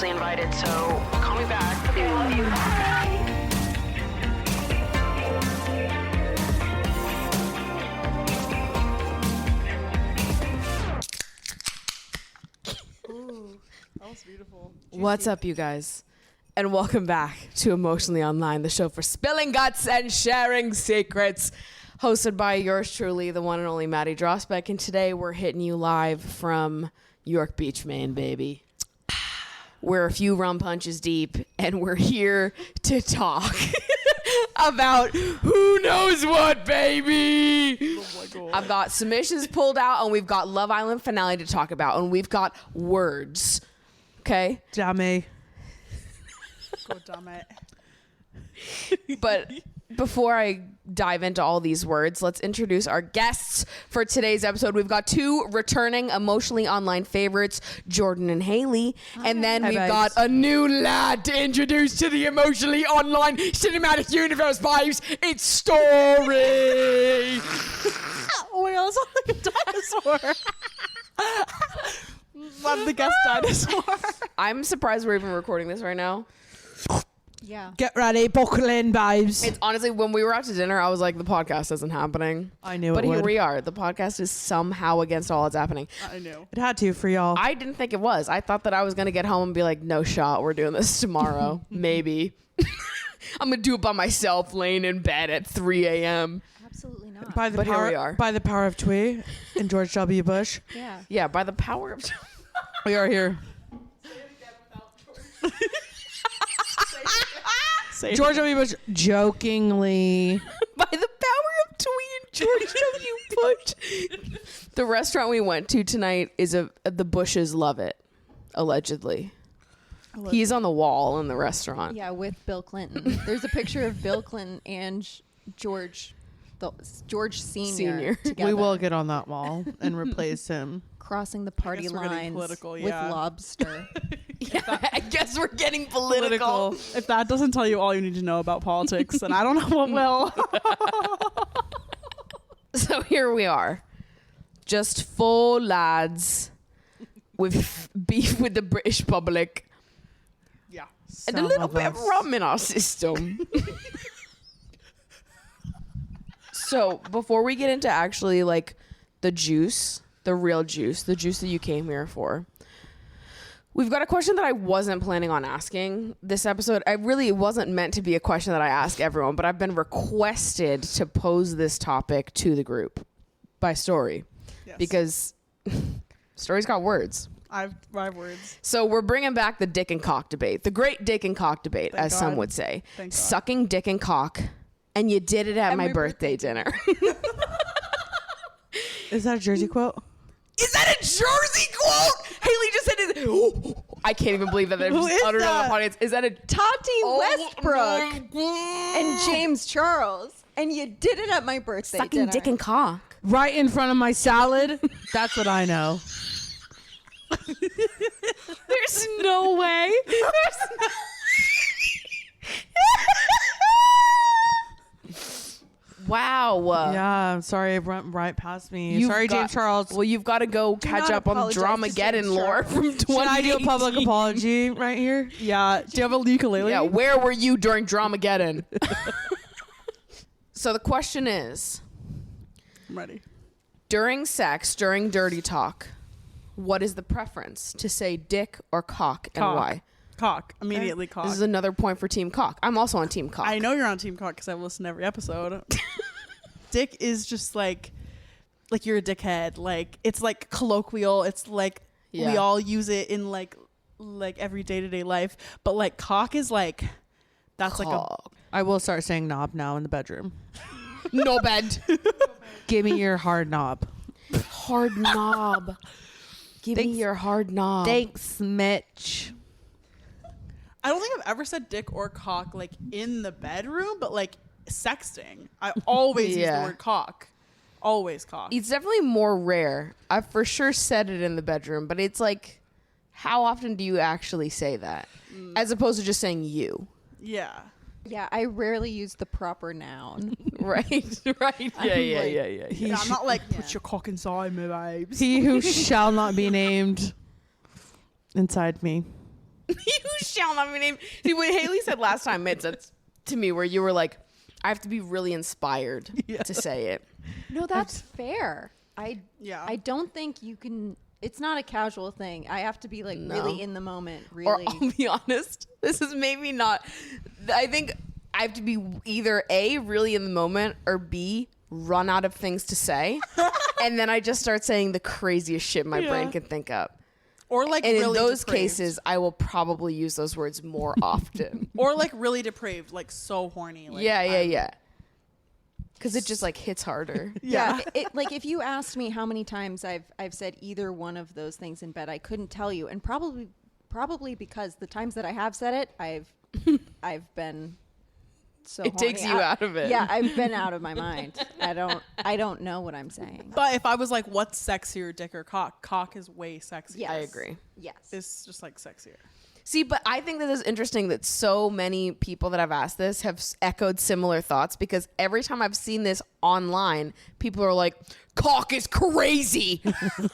obviously invited, so call me back. Okay, I love you. Bye. Ooh, that was beautiful. What's up, you guys? And welcome back to Emotionally Online, the show for spilling guts and sharing secrets. Hosted by yours truly, the one and only Maddie Drosbeck. And today we're hitting you live from York Beach, Maine, baby. We're a few rum punches deep, and we're here to talk about who knows what, baby. Oh my God. I've got submissions pulled out, and we've got Love Island finale to talk about, and we've got words. Okay? Dummy. God damn it. But before I dive into all these words, let's introduce our guests for today's episode. We've got two returning Emotionally Online favorites, Jordan and Haley. Hi. And then we've got a new lad to introduce to the Emotionally Online Cinematic Universe vibes. It's Storrey. Oh my God, it's like a dinosaur. I'm the guest dinosaur. I'm surprised we're even recording this right now. Yeah. Get ready, buckle in, babes. It's honestly, when we were out to dinner, I was like, the podcast isn't happening. I knew but it here would. we are. The podcast is somehow against all that's happening. I knew. It had to for y'all. I didn't think it was. I thought that I was going to get home and be like, no shot, we're doing this tomorrow. Maybe. I'm going to do it by myself, laying in bed at 3 a.m. Absolutely not. By the But here power, we are. By the power of Twee and George W. Bush. Yeah. Yeah, by the power of... We are here. George W. Bush jokingly. By the power of Twee and George W. Bush. The restaurant we went to tonight is the Bushes love it, allegedly. He's on the wall in the restaurant. Yeah, with Bill Clinton. There's a picture of Bill Clinton and George Senior. Together, We will get on that wall and replace him. crossing the party guess we're getting lines political, with yeah. lobster. Yeah, I guess we're getting political. If that doesn't tell you all you need to know about politics, then I don't know what will. So here we are. Just four lads with beef with the British public Yeah. and a little bit of rum in our system. So before we get into actually like the juice, the real juice, the juice that you came here for, we've got a question that I wasn't planning on asking this episode. It wasn't meant to be a question that I ask everyone, but I've been requested to pose this topic to the group by Storrey. Yes. Because Storrey's got words. I have words. So we're bringing back the dick and cock debate, the great dick and cock debate, Thank as God. some would say. Thank God. Sucking dick and cock, and you did it at my birthday dinner. Is that a Jersey quote? Is that a Jersey quote? Haley just said it. I can't even believe that I Who just is uttered it on that? the podcast. Is that a Tati Westbrook my and James Charles. And you did it at my birthday sucking dinner. dick and cock? Right in front of my salad? That's what I know. There's no way. Wow. Yeah, I'm sorry it went right past me. You've Sorry, got- James Charles. Well, you've got to go catch not up on apologize to Dramageddon James lore Charles. from 2018. Should I do a public apology right here? Yeah. Do you have a ukulele? Yeah, where were you during Dramageddon? So the question is, I'm ready. during sex, during dirty talk, what is the preference to say dick or cock and Cock. why? Cock. Immediately cock. This is another point for Team Cock. I'm also on Team Cock. I know you're on Team Cock because I've listened to every episode. Dick is just like you're a dickhead. Like it's like colloquial. It's like we Yeah. all use it in like every day-to-day life. But like cock is like that's like a Cock. I will start saying knob now in the bedroom. No bed. Give me your hard knob. Hard knob. Give me Thanks. your hard knob. Thanks, Mitch. I don't think I've ever said dick or cock like in the bedroom, but like sexting. I always use Yeah. the word cock. Always cock. It's definitely more rare. I've for sure said it in the bedroom, but it's like, how often do you actually say that? As opposed to just saying you. Yeah. Yeah, I rarely use the proper noun. Right? Right. Yeah. Yeah, I'm not like, put your cock inside me, babes. He who shall not be named inside me. You shall not be named. See, what Haley said last time made sense to me, where you were like, I have to be really inspired to say it. No, that's fair. I don't think you can. It's not a casual thing. I have to be like really in the moment. Really. Or I'll be honest, this is maybe not. I think I have to be either A, really in the moment, or B, run out of things to say. And then I just start saying the craziest shit my brain can think of. Or like And really in those depraved. cases, I will probably use those words more often. Or like really depraved, like so horny. Like, yeah. Because it just like hits harder. Yeah. Like if you asked me how many times I've said either one of those things in bed, I couldn't tell you, and probably because the times that I have said it, I've been so. It takes you out of it. Yeah, I've been out of my mind. I don't know what I'm saying. But if I was like, what's sexier, dick or cock? Cock is way sexier. Yes. I agree. Yes. It's just like sexier. See, but I think that is interesting that so many people that I've asked this have echoed similar thoughts, because every time I've seen this online, people are like, cock is crazy.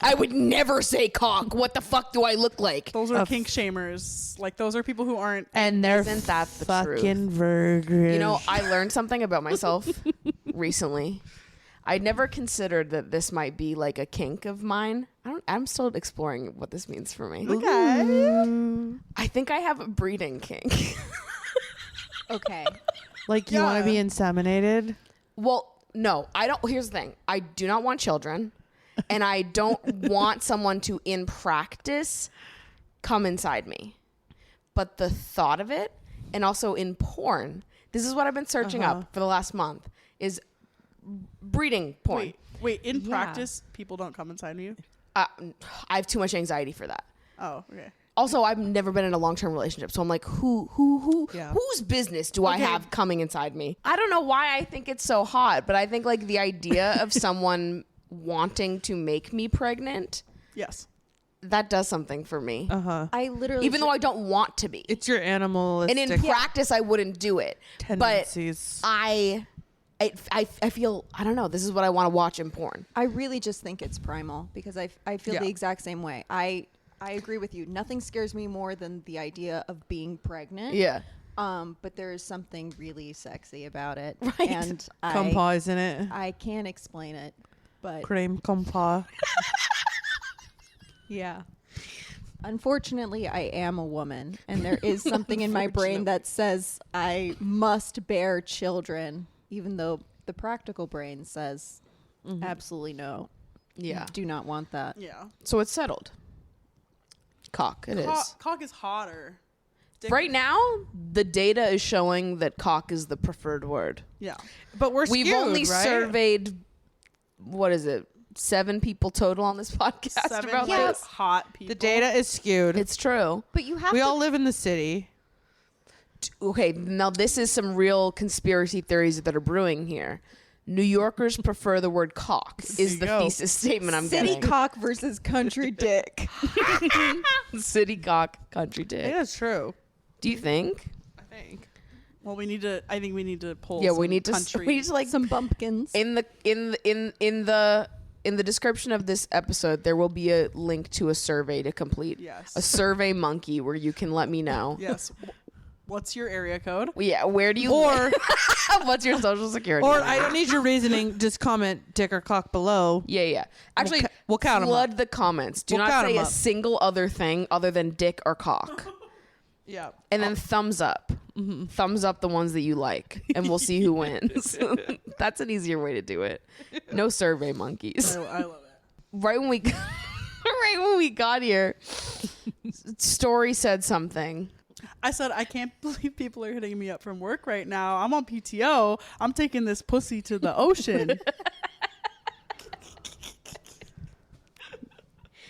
I would never say cock. What the fuck do I look like? Those are kink shamers. Like those are people who aren't. And they're Isn't that the fucking virgins. You know, I learned something about myself recently. I never considered that this might be like a kink of mine. I'm still exploring what this means for me. Okay. I think I have a breeding kink. Okay. like you want to be inseminated. Well, no, I don't. Here's the thing. I do not want children, and I don't want someone to, in practice, come inside me. But the thought of it, and also in porn, this is what I've been searching up for the last month, is breeding porn. Wait. In practice, people don't come inside you. I have too much anxiety for that. Oh, okay. Also, I've never been in a long-term relationship, so I'm like, whose business do I have coming inside me? I don't know why I think it's so hot, but I think like the idea of someone wanting to make me pregnant, Yes. that does something for me. I literally, Even though I don't want to be. It's your animalistic And in practice, I wouldn't do it. tendencies. But I feel, I don't know, this is what I want to watch in porn. I really just think it's primal, because I feel the exact same way. I agree with you. Nothing scares me more than the idea of being pregnant. Yeah. But there is something really sexy about it. Right. And Compa, isn't it? I can't explain it, but Cream compa. yeah. Unfortunately, I am a woman, and there is something in my brain that says I must bear children, even though the practical brain says absolutely no. Yeah. Do not want that. Yeah. So it's settled. Cock, it is. Cock is hotter. Dick Right now, the data is showing that cock is the preferred word. Yeah. But we're We've skewed, only right? surveyed, what is it, 7 people total on this podcast 7 about like, this. hot people. The data is skewed. It's true. But you have we to all live in the city. Okay, now this is some real conspiracy theories that are brewing here. New Yorkers prefer the word cock is the thesis statement I'm city getting. cock versus country dick. City cock, country I think dick. that's true. Do you think? I think. Well, I think we need to pull. Yeah, some we need to country. like Some bumpkins. in the description of this episode, there will be a link to a survey to complete. Yes. A survey monkey where you can let me know. Yes. What's your area code? Yeah, where do you Or live? What's your social security or number? I don't need your reasoning. Just comment dick or cock below. Yeah. Actually, we'll count 'em flood up. the comments. Do We'll not count say 'em a up. single other thing other than dick or cock. Yeah. And then thumbs up. Thumbs up the ones that you like, and we'll see who wins. That's an easier way to do it. No survey monkeys. I love it. Right when we got here, Story said something. I said, I can't believe people are hitting me up from work right now. I'm on PTO. I'm taking this pussy to the ocean.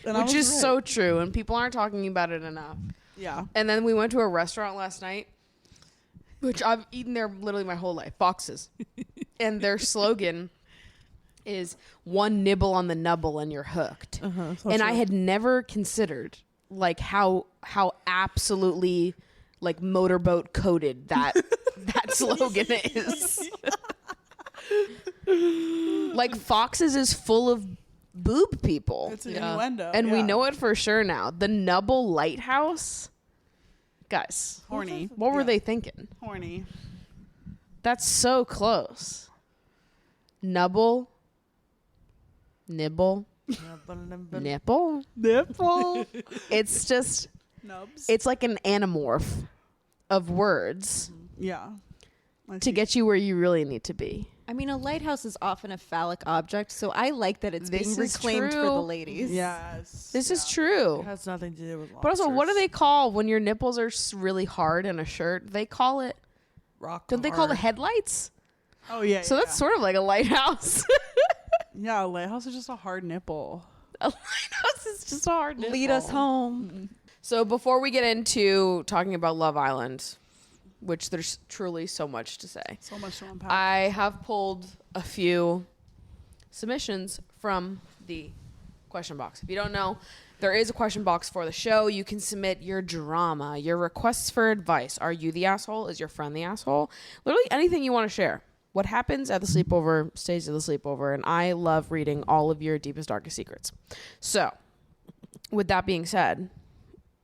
Which is so true, and people aren't talking about it enough. Yeah. And then we went to a restaurant last night, which I've eaten there literally my whole life, Fox's. And their slogan is one nibble on the nubble and you're hooked. And I had never considered like how absolutely like motorboat coded that slogan is. Like Fox's is full of boob people. It's an innuendo. And we yeah. know it for sure now. The Nubble Lighthouse Guys, Horny. what were Yeah. they thinking? Horny. That's so close. Nubble. Nibble. Nipple. Nipple. It's just, Nubs. it's like an anamorph of words Yeah. to get you where you really need to be. I mean, a lighthouse is often a phallic object, so I like that it's This being is reclaimed for true. the ladies. Yes. This is true. It has nothing to do with But also, what do they call when your nipples are really hard in a shirt? They call it, rock? don't they call the headlights? Oh, yeah. So that's sort of like a lighthouse. Yeah, a lighthouse is just a hard nipple. A lighthouse is just a hard nipple. Lead us home. So before we get into talking about Love Island, which there's truly so much to say, So much to unpack. I have pulled a few submissions from the question box. If you don't know, there is a question box for the show. You can submit your drama, your requests for advice. Are you the asshole? Is your friend the asshole? Literally anything you want to share. What happens at the sleepover stays at the sleepover, and I love reading all of your deepest, darkest secrets. So, with that being said,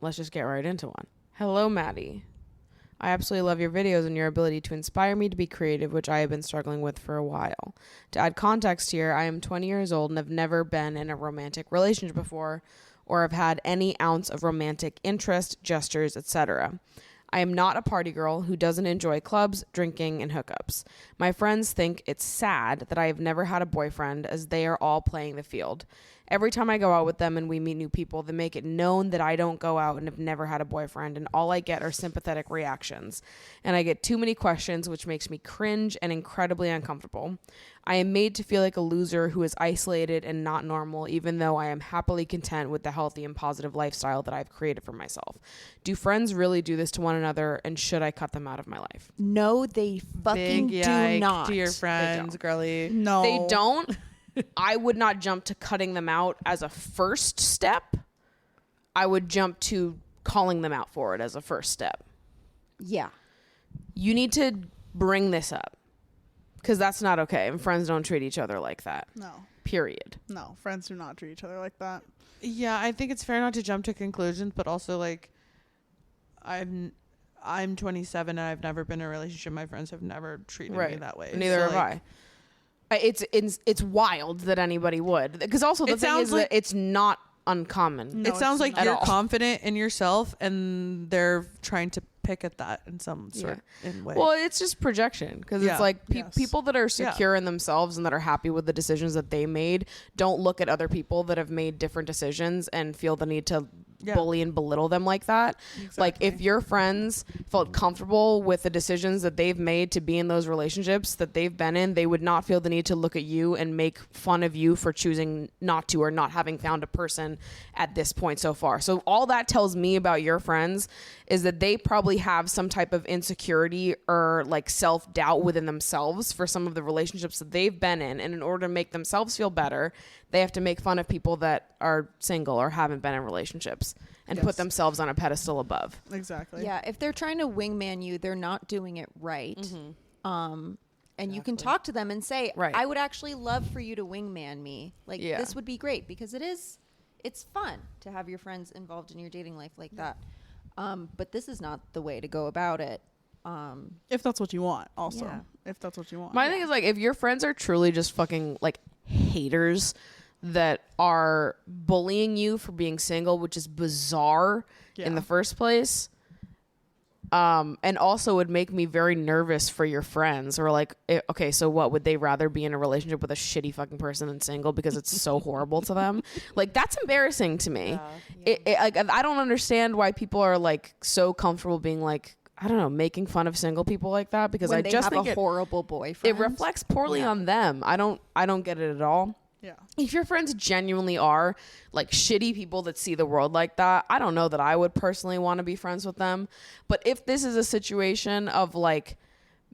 let's just get right into one. Hello, Maddie. I absolutely love your videos and your ability to inspire me to be creative, which I have been struggling with for a while. To add context here, I am 20 years old and have never been in a romantic relationship before or have had any ounce of romantic interest, gestures, etc. I am not a party girl who doesn't enjoy clubs, drinking, and hookups. My friends think it's sad that I have never had a boyfriend as they are all playing the field. Every time I go out with them and we meet new people, they make it known that I don't go out and have never had a boyfriend, and all I get are sympathetic reactions. And I get too many questions, which makes me cringe and incredibly uncomfortable. I am made to feel like a loser who is isolated and not normal, even though I am happily content with the healthy and positive lifestyle that I've created for myself. Do friends really do this to one another, and should I cut them out of my life? No, they fucking Big do yike not. to your friends, don't. girly. no. They don't. I would not jump to cutting them out as a first step. I would jump to calling them out for it as a first step. Yeah. You need to bring this up because that's not okay. And friends don't treat each other like that. No. Period. No. Friends do not treat each other like that. Yeah, I think it's fair not to jump to conclusions, but also like, I'm 27 and I've never been in a relationship. My friends have never treated me that way. Neither So, have like, I. It's wild that anybody would, because also the It thing sounds is like- that it's not uncommon. No, it sounds it's like not. you're At all. confident in yourself and they're trying to pick at that in some sort in way. Well, it's just projection because Yeah. it's like Yes. people that are secure in themselves and that are happy with the decisions that they made don't look at other people that have made different decisions and feel the need to bully and belittle them like that. Like if your friends felt comfortable with the decisions that they've made to be in those relationships that they've been in, they would not feel the need to look at you and make fun of you for choosing not to or not having found a person at this point so far. So all that tells me about your friends is that they probably have some type of insecurity or like self-doubt within themselves for some of the relationships that they've been in. And in order to make themselves feel better, they have to make fun of people that are single or haven't been in relationships and put themselves on a pedestal above. Exactly. Yeah, if they're trying to wingman you, they're not doing it right. And you can talk to them and say, Right. I would actually love for you to wingman me. Like, Yeah. this would be great because it's fun to have your friends involved in your dating life like that. But this is not the way to go about it. If that's what you want, also. Yeah. If that's what you want. My thing is like if your friends are truly just fucking like haters that are bullying you for being single, which is bizarre in the first place. And also would make me very nervous for your friends or like, okay, so what would they rather be in a relationship with a shitty fucking person than single because it's so horrible to them? Like that's embarrassing to me. Like, I don't understand why people are like so comfortable being like, I don't know, making fun of single people like that because When I they just have think a horrible boyfriend. it reflects poorly on them. I don't get it at all. Yeah. If your friends genuinely are like shitty people that see the world like that, I don't know that I would personally want to be friends with them. But if this is a situation of like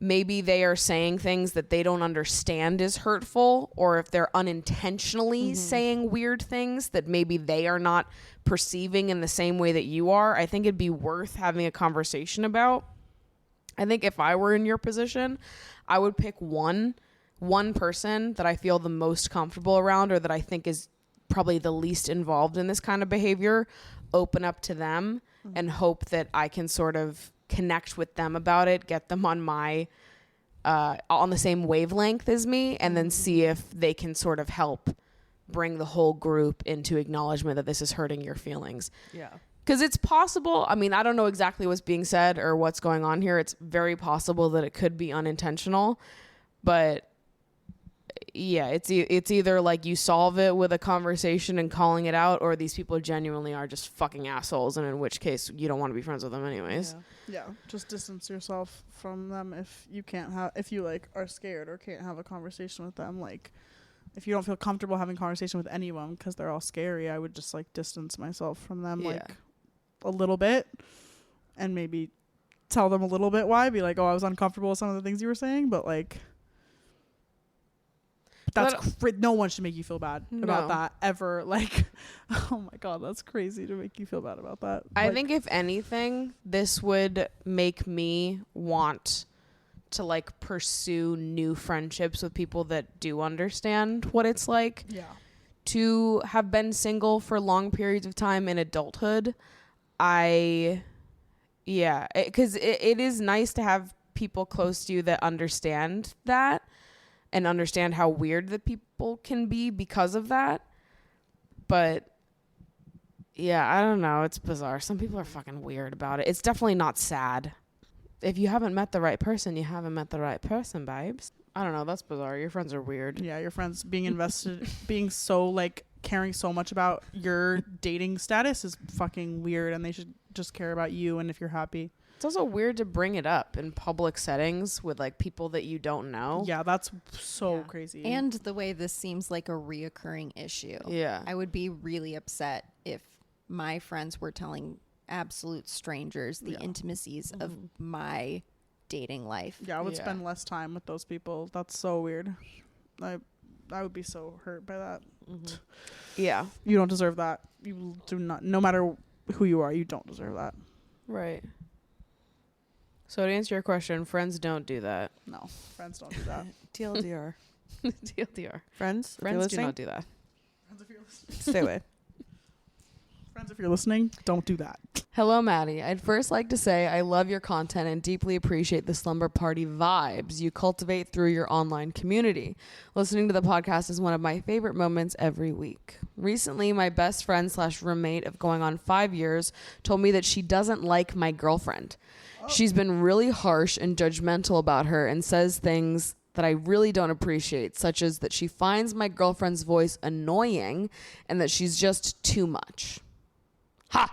maybe they are saying things that they don't understand is hurtful, or if they're unintentionally saying weird things that maybe they are not perceiving in the same way that you are, I think it'd be worth having a conversation about. I think if I were in your position, I would pick one person that I feel the most comfortable around or that I think is probably the least involved in this kind of behavior, open up to them and hope that I can sort of connect with them about it, get them on my on the same wavelength as me, and then see if they can sort of help bring the whole group into acknowledgement that this is hurting your feelings. Yeah. Because it's possible, I mean, I don't know exactly what's being said or what's going on here. It's very possible that it could be unintentional. But yeah, it's either like you solve it with a conversation and calling it out, or these people genuinely are just fucking assholes, and in which case you don't want to be friends with them anyways. Yeah, just distance yourself from them if you like are scared or can't have a conversation with them. Like, if you don't feel comfortable having a conversation with anyone because they're all scary, I would just like distance myself from them like a little bit, and maybe tell them a little bit why. Be like, oh, I was uncomfortable with some of the things you were saying, but like, no one should make you feel bad about that ever. Like, oh my God, that's crazy to make you feel bad about that. I think if anything, this would make me want to like pursue new friendships with people that do understand what it's like to have been single for long periods of time in adulthood. Because it is nice to have people close to you that understand that and understand how weird that people can be because of that. But yeah, I don't know. It's bizarre. Some people are fucking weird about it. It's definitely not sad. If you haven't met the right person, you haven't met the right person, babes. I don't know. That's bizarre. Your friends are weird. Yeah, your friends being invested, being so like caring so much about your dating status is fucking weird, and they should just care about you and if you're happy. It's also weird to bring it up in public settings with like people that you don't know. Yeah, that's so crazy. And the way this seems like a reoccurring issue. Yeah. I would be really upset if my friends were telling absolute strangers the intimacies of my dating life. Yeah, I would spend less time with those people. That's so weird. I would be so hurt by that. Yeah. You don't deserve that. You do not. No matter who you are, you don't deserve that. Right. So to answer your question, friends don't do that. No, friends don't do that. TLDR. TLDR. Friends Friends do listening? not do that. Friends, if you're listening. Stay away. Friends, if you're listening, don't do that. Hello, Maddie. I'd first like to say I love your content and deeply appreciate the slumber party vibes you cultivate through your online community. Listening to the podcast is one of my favorite moments every week. Recently, my best friend / roommate of going on 5 years told me that she doesn't like my girlfriend. She's been really harsh and judgmental about her and says things that I really don't appreciate, such as that she finds my girlfriend's voice annoying and that she's just too much. Ha!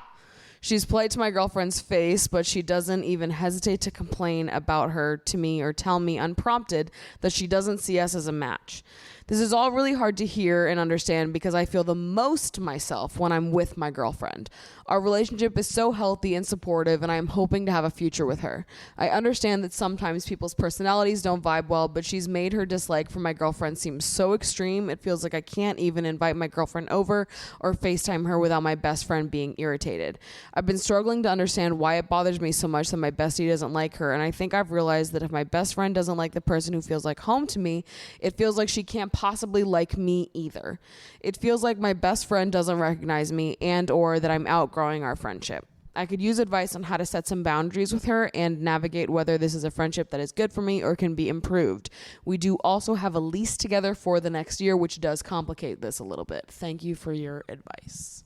She's played to my girlfriend's face, but she doesn't even hesitate to complain about her to me or tell me unprompted that she doesn't see us as a match. This is all really hard to hear and understand because I feel the most myself when I'm with my girlfriend. Our relationship is so healthy and supportive, and I am hoping to have a future with her. I understand that sometimes people's personalities don't vibe well, but she's made her dislike for my girlfriend seem so extreme, it feels like I can't even invite my girlfriend over or FaceTime her without my best friend being irritated. I've been struggling to understand why it bothers me so much that my bestie doesn't like her, and I think I've realized that if my best friend doesn't like the person who feels like home to me, it feels like she can't possibly like me either. It feels like my best friend doesn't recognize me and or that I'm outgrowing our friendship. I could use advice on how to set some boundaries with her and navigate whether this is a friendship that is good for me or can be improved. We do also have a lease together for the next year, which does complicate this a little bit. Thank you for your advice.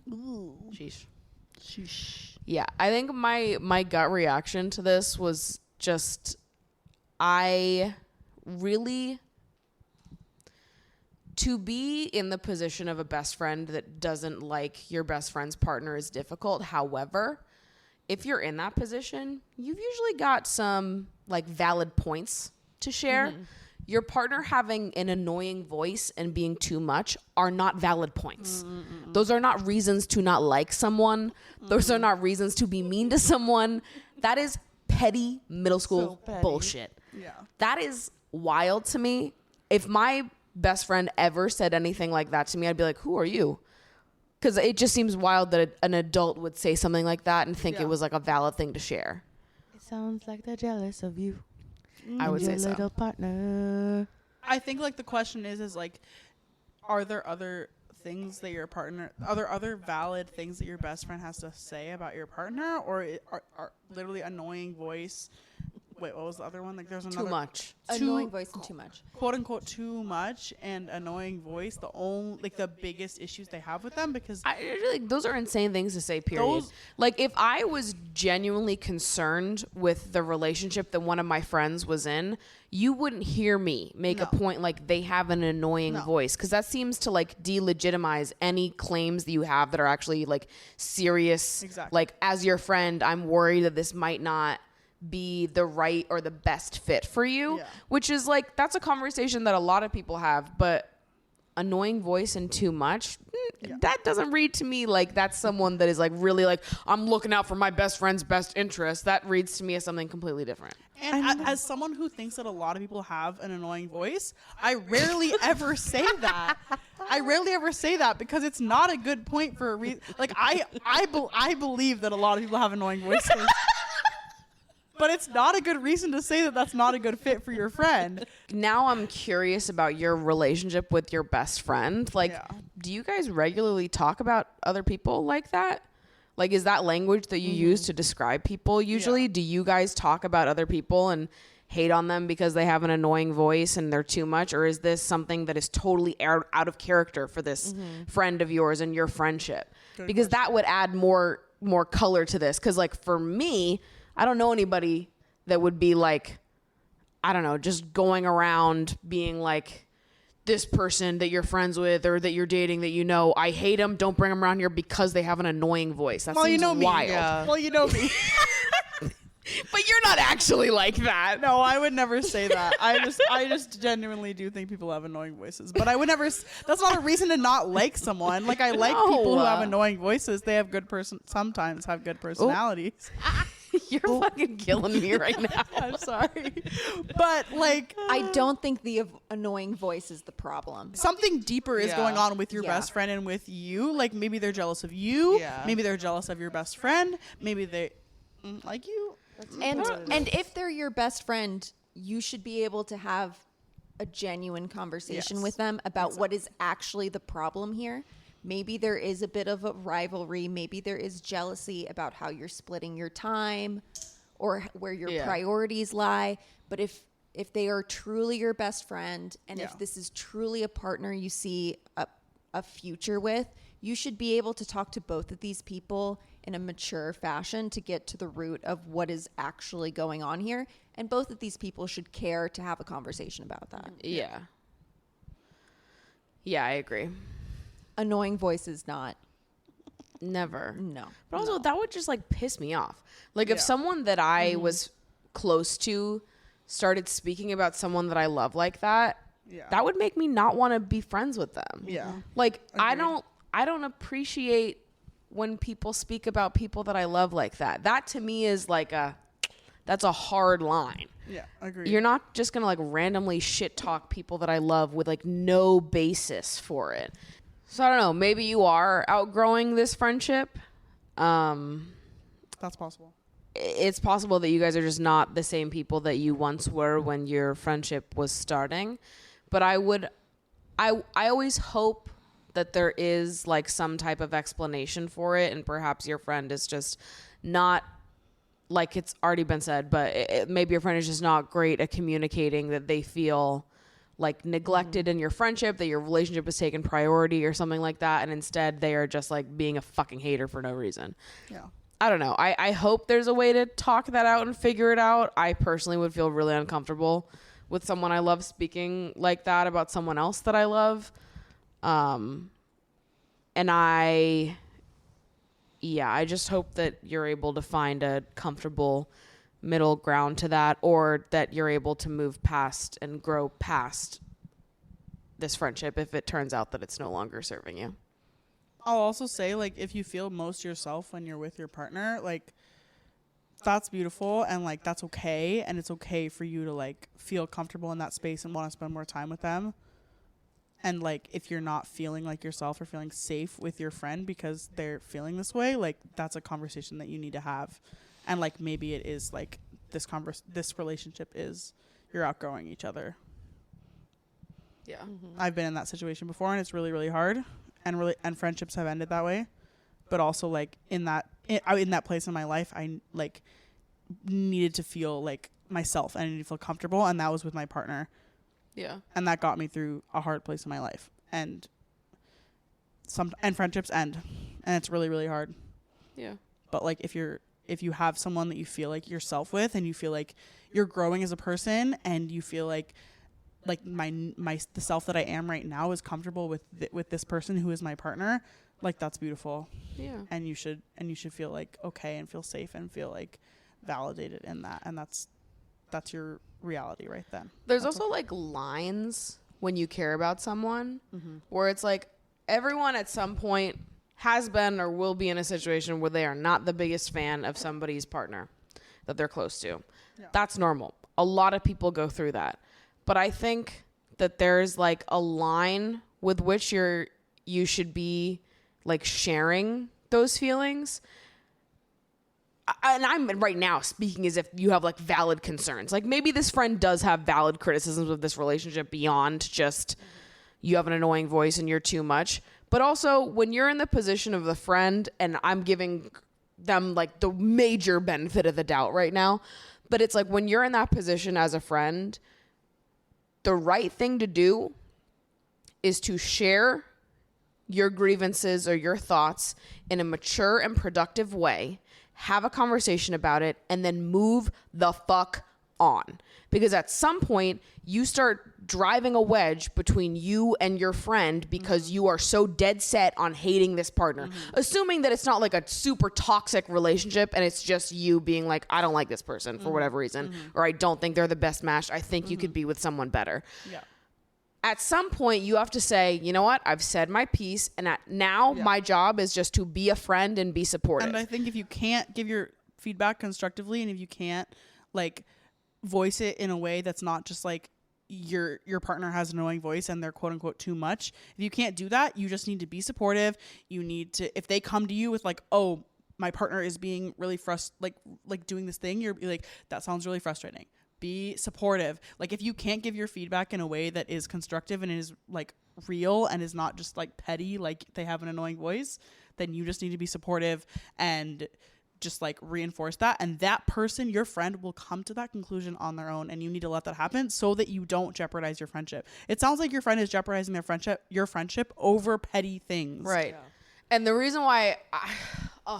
Ooh. Sheesh. Sheesh. Yeah, I think my gut reaction to this was just I really, to be in the position of a best friend that doesn't like your best friend's partner is difficult. However, if you're in that position, you've usually got some like valid points to share. Mm-hmm. Your partner having an annoying voice and being too much are not valid points. Mm-mm. Those are not reasons to not like someone. Those are not reasons to be mean to someone. That is petty middle school bullshit. Yeah. That is wild to me. If my best friend ever said anything like that to me, I'd be like, who are you? Because it just seems wild that an adult would say something like that and think it was like a valid thing to share. It sounds like they're jealous of you. I would say your so. Little partner. I think like the question is like, are there other things that your partner, other valid things that your best friend has to say about your partner, or are literally annoying voice? Wait, what was the other one? Like, there's another Too much. Annoying voice and too much. quote unquote too much and annoying voice. The biggest issues they have with them, because Those are insane things to say, period. Like, if I was genuinely concerned with the relationship that one of my friends was in, you wouldn't hear me make a point like they have an annoying voice, because that seems to like delegitimize any claims that you have that are actually like serious. Exactly. Like, as your friend, I'm worried that this might not be the right or the best fit for you, which is like, that's a conversation that a lot of people have. But annoying voice and too much, that doesn't read to me like that's someone that is like really like, I'm looking out for my best friend's best interest. That reads to me as something completely different. And as someone who thinks that a lot of people have an annoying voice, I rarely ever say that. I rarely ever say that because it's not a good point for a reason. Like, I believe that a lot of people have annoying voices. But it's not a good reason to say that that's not a good fit for your friend. Now I'm curious about your relationship with your best friend. Like, do you guys regularly talk about other people like that? Like, is that language that you use to describe people usually? Do you guys talk about other people and hate on them because they have an annoying voice and they're too much? Or is this something that is totally out of character for this friend of yours and your friendship? Because that would add more color to this. Because, like, for me, I don't know anybody that would be like, I don't know, just going around being like, this person that you're friends with or that you're dating that you know, I hate them, don't bring them around here because they have an annoying voice. That seems wild. Yeah. Well, you know me. But you're not actually like that. No, I would never say that. I just genuinely do think people have annoying voices. But I would never. That's not a reason to not like someone. Like, I like people who have annoying voices. They have sometimes have good personalities. You're fucking killing me right now. I'm sorry. But, like, I don't think the annoying voice is the problem. something deeper is going on with your best friend and with you. Like, maybe they're jealous of you. Yeah. Maybe they're jealous of your best friend. Maybe they like you. And if they're your best friend, you should be able to have a genuine conversation with them about what is actually the problem here. Maybe there is a bit of a rivalry. Maybe there is jealousy about how you're splitting your time or where your priorities lie. But if they are truly your best friend and if this is truly a partner you see a future with, you should be able to talk to both of these people in a mature fashion to get to the root of what is actually going on here. And both of these people should care to have a conversation about that. Yeah. Yeah, I agree. Annoying voice is not. Never. No. But also, that would just like piss me off. Like, if someone that I was close to started speaking about someone that I love like that, that would make me not want to be friends with them. Yeah. Like, I don't appreciate when people speak about people that I love like that. That to me is like that's a hard line. Yeah, agreed. You're not just going to like randomly shit talk people that I love with like no basis for it. So I don't know, maybe you are outgrowing this friendship. That's possible. It's possible that you guys are just not the same people that you once were when your friendship was starting. But I always hope that there is like some type of explanation for it, and perhaps your friend is just not, like it's already been said, but maybe your friend is just not great at communicating that they feel like neglected in your friendship, that your relationship is taking priority or something like that, and instead they are just like being a fucking hater for no reason. Yeah. I don't know. I hope there's a way to talk that out and figure it out. I personally would feel really uncomfortable with someone I love speaking like that about someone else that I love. And I just hope that you're able to find a comfortable middle ground to that, or that you're able to move past and grow past this friendship if it turns out that it's no longer serving you. I'll also say, like, if you feel most yourself when you're with your partner, like, that's beautiful, and like that's okay, and it's okay for you to like feel comfortable in that space and want to spend more time with them. And like, if you're not feeling like yourself or feeling safe with your friend because they're feeling this way, like that's a conversation that you need to have. And like, maybe it is like this relationship is you're outgrowing each other. Yeah. I've been in that situation before, and it's really, really hard. and friendships have ended that way. But also like in that place in my life, I like needed to feel like myself and I needed to feel comfortable, and that was with my partner. Yeah. And that got me through a hard place in my life. And friendships end, and it's really, really hard. Yeah. But like if you have someone that you feel like yourself with, and you feel like you're growing as a person, and you feel like the self that I am right now is comfortable with this person who is my partner, like that's beautiful. Yeah. And you should feel like okay and feel safe and feel like validated in that, and that's your reality right then. There's also like lines when you care about someone where it's like everyone at some point has been or will be in a situation where they are not the biggest fan of somebody's partner that they're close to. Yeah. That's normal. A lot of people go through that. But I think that there's like a line with which you should be like sharing those feelings. And I'm right now speaking as if you have like valid concerns. Like maybe this friend does have valid criticisms of this relationship beyond just you have an annoying voice and you're too much. But also when you're in the position of the friend, and I'm giving them like the major benefit of the doubt right now, but it's like when you're in that position as a friend, the right thing to do is to share your grievances or your thoughts in a mature and productive way, have a conversation about it, and then move the fuck on. Because at some point, you start driving a wedge between you and your friend because you are so dead set on hating this partner. Assuming that it's not like a super toxic relationship and it's just you being like, I don't like this person for whatever reason, or I don't think they're the best match. I think you could be with someone better. Yeah. At some point, you have to say, you know what? I've said my piece, and my job is just to be a friend and be supportive. And I think if you can't give your feedback constructively, and if you can't like voice it in a way that's not just like your partner has an annoying voice and they're quote unquote too much, if you can't do that, you just need to be supportive. You need to, if they come to you with like, oh, my partner is being really like doing this thing, you're like, that sounds really frustrating. Be supportive. Like if you can't give your feedback in a way that is constructive and is like real and is not just like petty, like they have an annoying voice, then you just need to be supportive and just like reinforce that. And that person, your friend, will come to that conclusion on their own, and you need to let that happen so that you don't jeopardize your friendship. It sounds like your friend is jeopardizing your friendship over petty things. Right. Yeah. And the reason why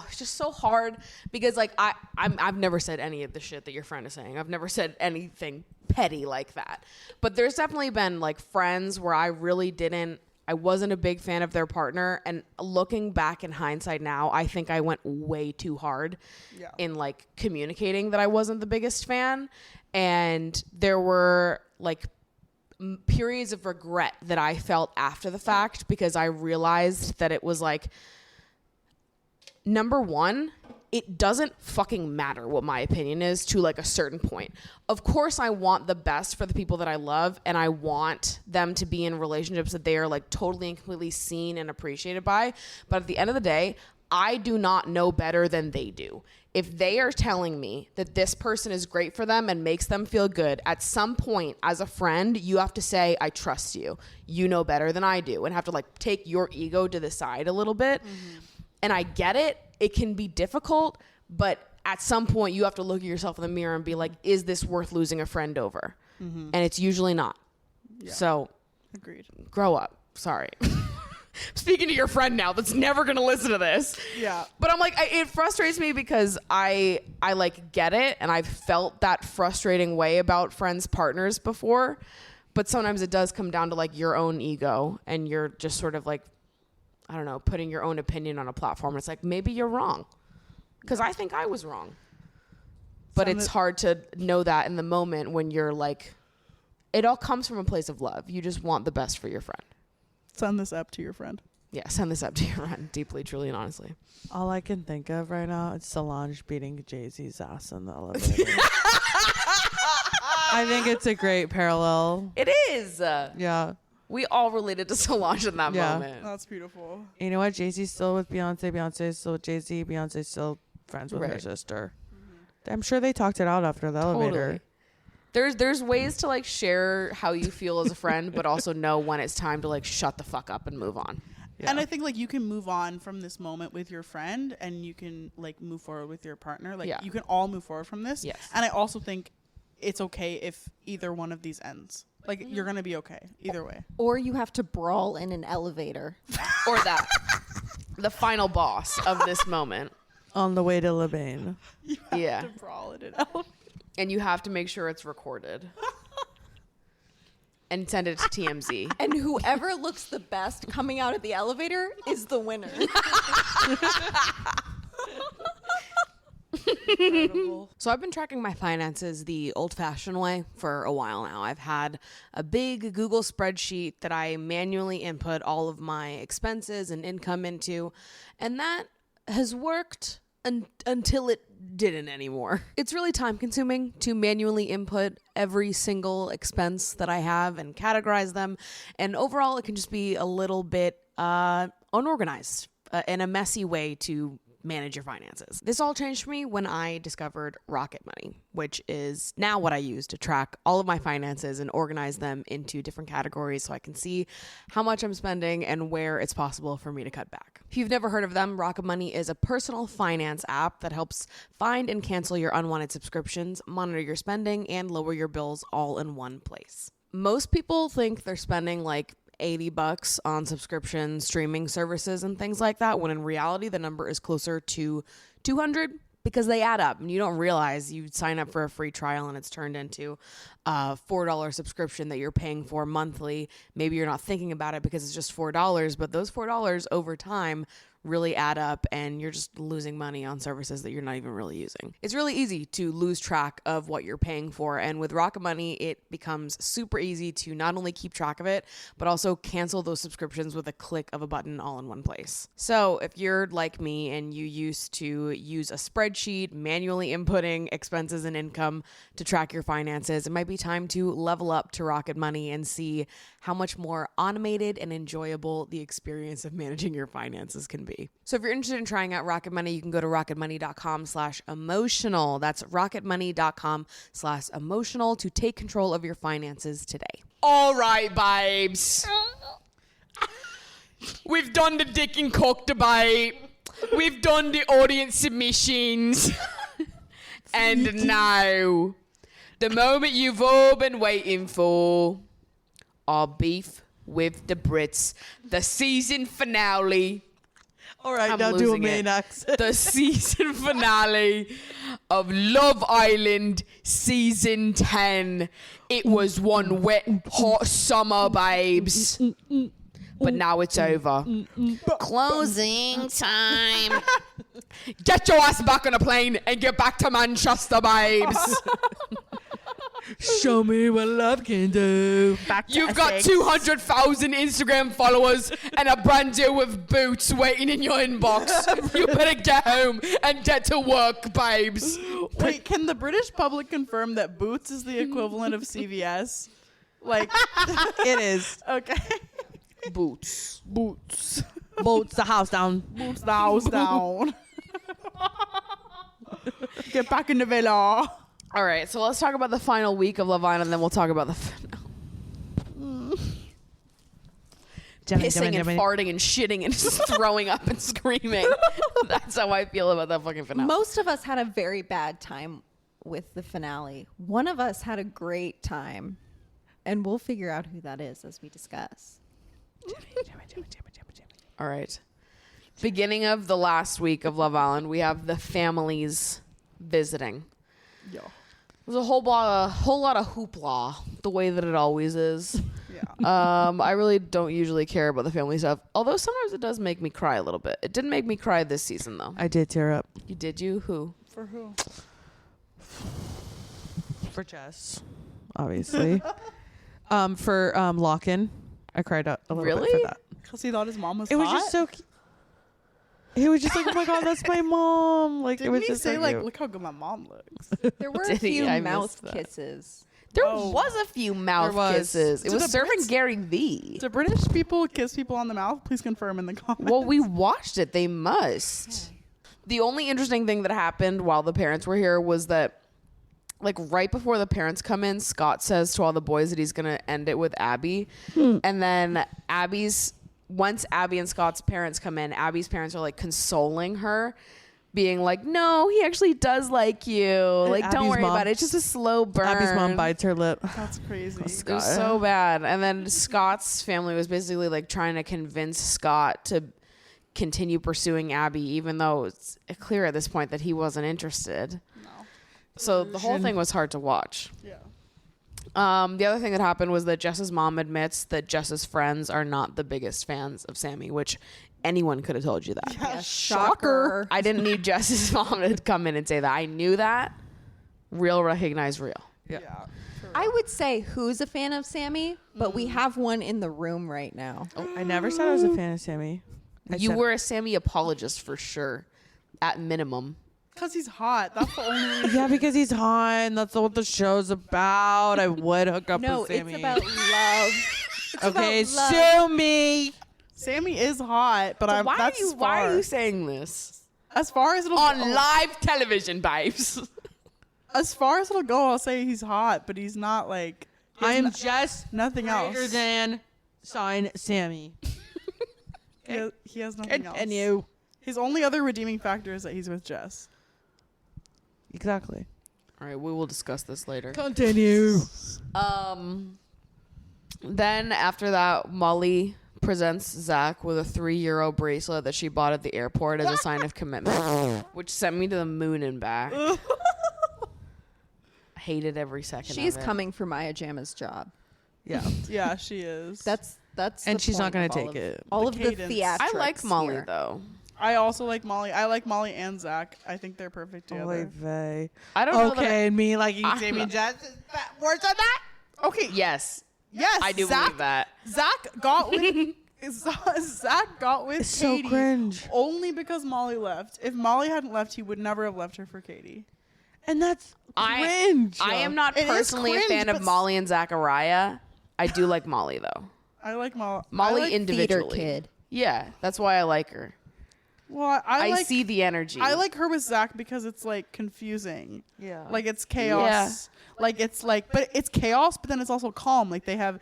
it's just so hard because like I've never said any of the shit that your friend is saying. I've never said anything petty like that. But there's definitely been like friends where I wasn't a big fan of their partner, and looking back in hindsight now, I think I went way too hard in like communicating that I wasn't the biggest fan. And there were like periods of regret that I felt after the fact because I realized that it was like, number one, it doesn't fucking matter what my opinion is to like a certain point. Of course, I want the best for the people that I love, and I want them to be in relationships that they are like totally and completely seen and appreciated by. But at the end of the day, I do not know better than they do. If they are telling me that this person is great for them and makes them feel good, at some point as a friend, you have to say, I trust you. You know better than I do, and have to like take your ego to the side a little bit. And I get it. It can be difficult, but at some point you have to look at yourself in the mirror and be like, is this worth losing a friend over? And it's usually not. Yeah. So agreed. Grow up. Sorry. Speaking to your friend now that's never going to listen to this. Yeah. But I'm like, it frustrates me because I like get it. And I've felt that frustrating way about friends' partners before. But sometimes it does come down to like your own ego, and you're just sort of like, I don't know, putting your own opinion on a platform. It's like, maybe you're wrong. Because I think I was wrong. But it's hard to know that in the moment when you're like, it all comes from a place of love. You just want the best for your friend. Send this up to your friend. Yeah, send this up to your friend, deeply, truly, and honestly. All I can think of right now is Solange beating Jay-Z's ass in the elevator. I think it's a great parallel. It is. Yeah. We all related to Solange in that moment. That's beautiful. You know what? Jay-Z's still with Beyonce. Beyonce's still with Jay-Z. Beyonce's still friends with her sister. I'm sure they talked it out after the elevator. There's ways to like share how you feel as a friend, but also know when it's time to like shut the fuck up and move on. And I think like you can move on from this moment with your friend, and you can like move forward with your partner. Like you can all move forward from this. Yes. And I also think it's okay if either one of these ends. Like you're gonna be okay either way. Or you have to brawl in an elevator. Or that. The final boss of this moment. On the way to Lebain. You have to brawl in an elevator. And you have to make sure it's recorded. And send it to TMZ. And whoever looks the best coming out of the elevator is the winner. So I've been tracking my finances the old-fashioned way for a while now. I've had a big Google spreadsheet that I manually input all of my expenses and income into, and that has worked until it didn't anymore. It's really time consuming to manually input every single expense that I have and categorize them. And overall, it can just be a little bit unorganized and a messy way to manage your finances. This all changed for me when I discovered Rocket Money, which is now what I use to track all of my finances and organize them into different categories so I can see how much I'm spending and where it's possible for me to cut back. If you've never heard of them, Rocket Money is a personal finance app that helps find and cancel your unwanted subscriptions, monitor your spending, and lower your bills all in one place. Most people think they're spending like $80 on subscription streaming services and things like that, when in reality the number is closer to $200 because they add up and you don't realize you sign up for a free trial and it's turned into a $4 subscription that you're paying for monthly. Maybe you're not thinking about it because it's just $4, but those $4 over time really add up and you're just losing money on services that you're not even really using. It's really easy to lose track of what you're paying for, and with Rocket Money it becomes super easy to not only keep track of it but also cancel those subscriptions with a click of a button all in one place. So if you're like me and you used to use a spreadsheet manually inputting expenses and income to track your finances, it might be time to level up to Rocket Money and see how much more automated and enjoyable the experience of managing your finances can be. So if you're interested in trying out Rocket Money, you can go to rocketmoney.com/emotional. That's rocketmoney.com/emotional to take control of your finances today. All right, babes. We've done the dick and cock debate. We've done the audience submissions. And now, the moment you've all been waiting for, our beef with the Brits. The season finale. All right, now do a Maine accent. The season finale of Love Island season 10. It was one wet, hot summer, babes. But now it's over. Closing time. Get your ass back on a plane and get back to Manchester, babes. Show me what love can do. You've got 200,000 Instagram followers and a brand deal with Boots waiting in your inbox. You better get home and get to work, babes. Wait, can the British public confirm that Boots is the equivalent of CVS? Like, It is. okay. Boots. Boots. Bolts the house down. Boots the house down. Get back in the villa. All right, so let's talk about the final week of Love Island, and then we'll talk about the pissing and farting and shitting and just throwing up and screaming. That's how I feel about that fucking finale. Most of us had a very bad time with the finale. One of us had a great time, and we'll figure out who that is as we discuss. All right. Beginning of the last week of Love Island, we have the families visiting. Yo. There's a whole lot of hoopla, the way that it always is. Yeah. I really don't usually care about the family stuff, although sometimes it does make me cry a little bit. It didn't make me cry this season, though. I did tear up. You did? You? Who? For who? For Jess, obviously. For Lock-In, I cried a little bit for that. Because he thought his mom was It was hot? just so cute. He was just like, oh my God, that's my mom. Like, Didn't it was he just say, so like, cute. look how good my mom looks? There were a Did he? few I mouth missed that. kisses. There Oh. was a few mouth There was. kisses. It Do was the serving Brits- Gary V. Do British people kiss people on the mouth? Please confirm in the comments. Well, we watched it. They must. The only interesting thing that happened while the parents were here was that, like, right before the parents come in, Scott says to all the boys that he's going to end it with Abby. And then Abby's once Abby and Scott's parents come in, Abby's parents are like consoling her, being like, no, he actually does like you. Like, don't worry about it. It's just a slow burn. Abby's mom bites her lip. That's crazy. It was so bad. And then Scott's family was basically like trying to convince Scott to continue pursuing Abby, even though it's clear at this point that he wasn't interested. No. So the whole thing was hard to watch. Yeah. The other thing that happened was that Jess's mom admits that Jess's friends are not the biggest fans of Sammy, which anyone could have told you that. Yeah, Shocker. I didn't need Jess's mom to come in and say that. I knew that. Real recognize real. Yeah. I would say who's a fan of Sammy, but we have one in the room right now. I never said I was a fan of Sammy. You were a Sammy apologist for sure, at minimum. Because he's hot. That's the only reason. Yeah, because he's hot, and that's what the show's about. I would hook up No, with Sammy. it's about love. Okay, about love. sue me. Sammy is hot, but So why are you as saying this? far as it'll On go, live television, babes. as far as it'll go, I'll say he's hot, but he's not like. I am just nothing else. greater than sign Sammy. He has nothing else. Continue. His only other redeeming factor is that he's with Jess. Exactly. All right, we will discuss this later. Continue. Then after that, Molly presents Zach with a €3 bracelet that she bought at the airport as a sign of commitment, which sent me to the moon and back. Hated every second She's of it. coming for Maya Jama's job. Yeah. Yeah, she is. That's And the she's not point gonna of take it. All The of the cadence. theatrics. I like Molly here. though. I also like Molly. I like Molly and Zach. I think they're perfect together. Oy vey. I don't know that Okay, and me liking I'm Sammy not- and Jess. Worse than that? Okay. yes, Yes. I do Zach, believe that. Zach got with Zach got with It's so Katie cringe. only because Molly left. If Molly hadn't left, he would never have left her for Katie. And that's cringe. I am not It is personally cringe, a fan of but Molly and Zachariah. I do like Molly though. I like Molly. Molly I like, individually. Theater kid. Yeah, that's why I like her. well, I like, see the energy. I like her with Zach because it's like confusing. Yeah. Like it's chaos. Like it's like, but it's chaos. But then it's also calm. Like they have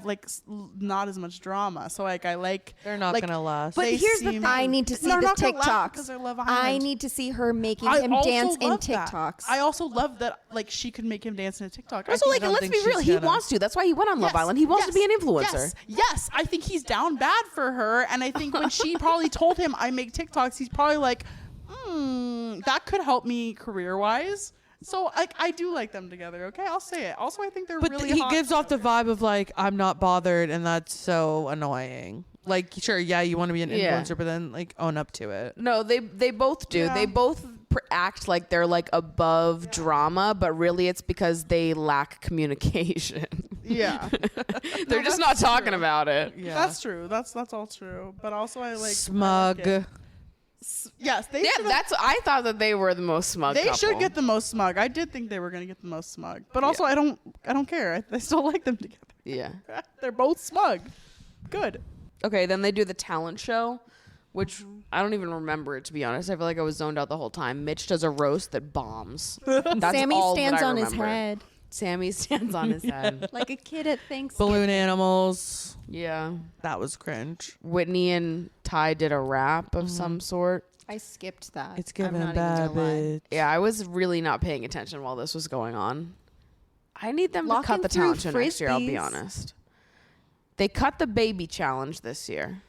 like not as much drama. So like I like. They're not like, gonna last. But they here's the seem- thing. I need to see They're the not gonna laugh TikToks. because I love I Island. need to see her making I him also dance in love that. TikToks. I also love that like she could make him dance in a TikTok. I Also, think like, don't let's think be she's real. He gonna. wants to. That's why he went on Love Island. He wants to be an influencer. Yes, I think he's down bad for her. And I think when she probably told him I make TikToks, he's probably like, that could help me career-wise. So like I do like them together. Okay, I'll say it. Also, I think they're But really he hot gives off the together. vibe of like, I'm not bothered, and that's so annoying. Like, sure, yeah, you want to be an Yeah. influencer, but then like own up to it. No, they both do. Yeah. They both act like they're like above drama, but really it's because they lack communication. Yeah, They're just not that's talking true. about it. Yeah. that's true. That's all true. But also I like Smug. I like it. Yes, they Yeah, should. I thought that they were the most smug. They couple. should get the most smug. I did think they were gonna get the most smug, but also I don't care. I still like them together. Yeah. They're both smug. Good. Okay, then they do the talent show, which I don't even remember it, to be honest. I feel like I was zoned out the whole time. Mitch does a roast that bombs. That's Sammy all stands that I on his remember. head Sammy stands on his head. like a kid at Thanksgiving. Balloon animals. Yeah. That was cringe. Whitney and Ty did a rap of some sort. I skipped that. It's I'm giving not even bad gonna lie. bitch. Yeah, I was really not paying attention while this was going on. I need them to Locking cut the through talent show next year, I'll be frisbees. honest. They cut the baby challenge this year.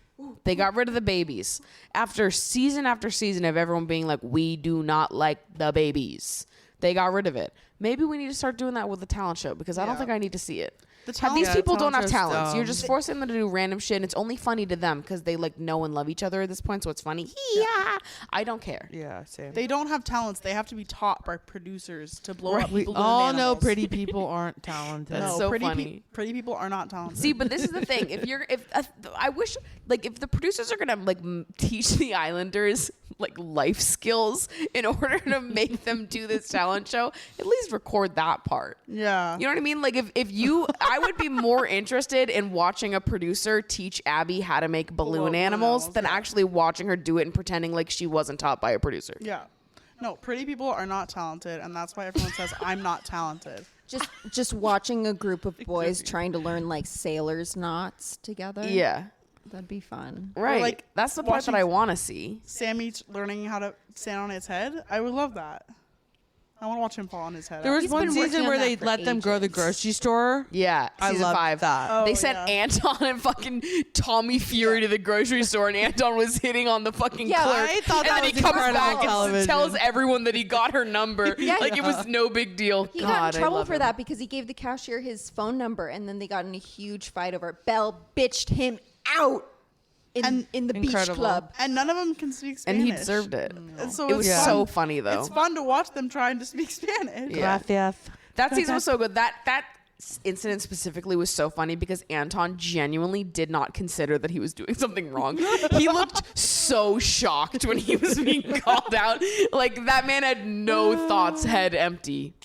They got rid of the babies. After season of everyone being like, we do not like the babies. They got rid of it. Maybe we need to start doing that with the talent show because I don't Yeah. think I need to see it. The These talent- Yeah, people don't talent have show's talents. dumb. You're just forcing them to do random shit, and it's only funny to them because they like know and love each other at this point. So it's funny. Yeah, I don't care. Yeah, same. They don't have talents. They have to be taught by producers to blow Right. up We people. all know pretty people aren't talented. That's No, so pretty funny. pretty people are not talented. See, but this is the thing. I wish like if the producers are gonna like teach the Islanders like life skills in order to make them do this talent show, at least record that part. yeah. You know what I mean? Like if you, I would be more interested in watching a producer teach Abby how to make balloon animals than yeah. actually watching her do it and pretending like she wasn't taught by a producer. Yeah. No, pretty people are not talented, and that's why everyone says I'm not talented. Just watching a group of boys trying to learn like sailors knots together. Yeah. That'd be fun. Right. like, That's the part that I want to see. Sammy learning how to stand on his head. I would love that. I want to watch him fall on his head. There was He's one been working season on where that they for let them go to the ages. grocery store. Yeah. I Season love 5. that. Oh, They sent yeah. Anton and fucking Tommy Fury to the grocery store, and Anton was hitting on the fucking Yeah, clerk. I thought and that then he was comes incredible back and television. tells everyone that he got her number. Yeah. Like it was no big deal. He God, got in I trouble love for him. that because he gave the cashier his phone number, and then they got in a huge fight over it. Belle bitched him out in the beach Incredible. club. And none of them can speak And Spanish. he deserved it. And so It was it's so fun. funny though. It's fun to watch them trying to speak Spanish. Yeah. Gracias. That season was so good. That incident specifically was so funny because Anton genuinely did not consider that he was doing something wrong. He looked so shocked when he was being called out. Like that man had no thoughts, head empty.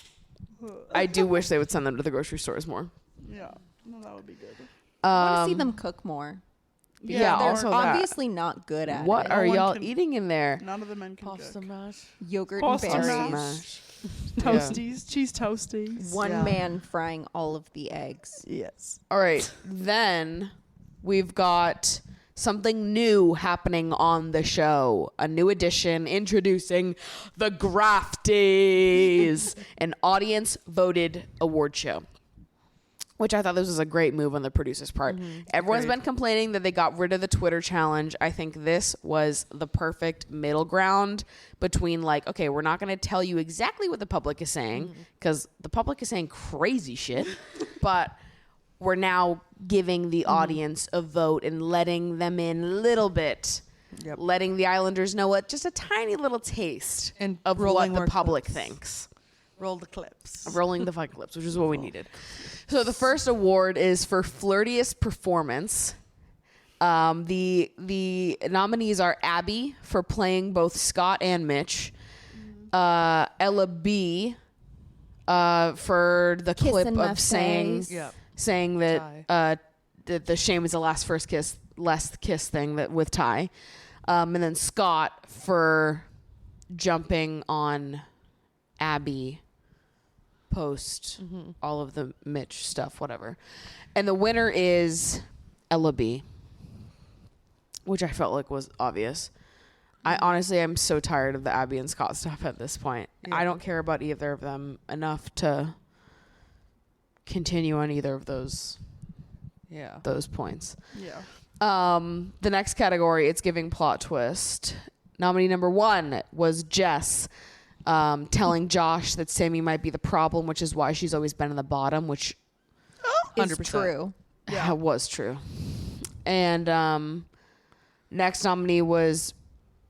I do wish they would send them to the grocery stores more. Yeah. No, that would be good. I want to see them cook more. Yeah, They're also that. obviously not good at What it. are No one y'all can- eating in there? None of the men can Pasta cook. mash. Yogurt Pasta and mash. berries. Toasties, cheese toasties. One Yeah. man frying all of the eggs. Yes. All right, then we've got something new happening on the show. A new edition introducing the Grafties, an audience voted award show. Which I thought this was a great move on the producer's part. Everyone's been complaining that they got rid of the Twitter challenge. I think this was the perfect middle ground between like, okay, we're not going to tell you exactly what the public is saying because the public is saying crazy shit, but we're now giving the audience a vote and letting them in a little bit, letting the Islanders know what just a tiny little taste And of what rolling the more public clips. thinks. Roll the clips. Rolling the fucking clips, which is what we needed. So the first award is for flirtiest performance. The nominees are Abby for playing both Scott and Mitch, Ella B for the clip in my of saying face. Yep. saying that the shame is the last kiss thing that with Ty, and then Scott for jumping on Abby post all of the Mitch stuff, whatever. And the winner is Ella B, which I felt like was obvious. I honestly am so tired of the Abby and Scott stuff at this point. I don't care about either of them enough to continue on either of those points. Yeah. The next category, it's giving plot twist. Nominee number 1 was Jess telling Josh that Sammy might be the problem, which is why she's always been in the bottom, which Is 100%. true. yeah. was true. And next nominee was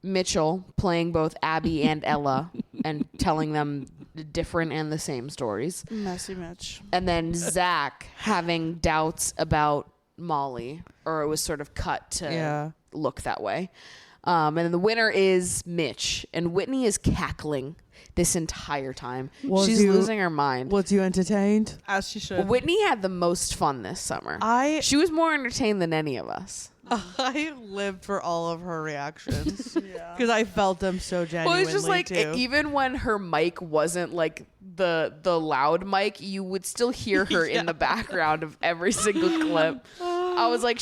Mitchell playing both Abby and Ella and telling them the different and the same stories. Messy Mitch. And then Zach having doubts about Molly, or it was sort of cut to look that way. And then the winner is Mitch, and Whitney is cackling this entire time. She's losing her mind. Was you entertained? As she should. Whitney had the most fun this summer. She was more entertained than any of us. I lived for all of her reactions Yeah. because I felt them so Well, genuinely. it's just like too. even when her mic wasn't like the loud mic, you would still hear her in the background of every single clip. I was like,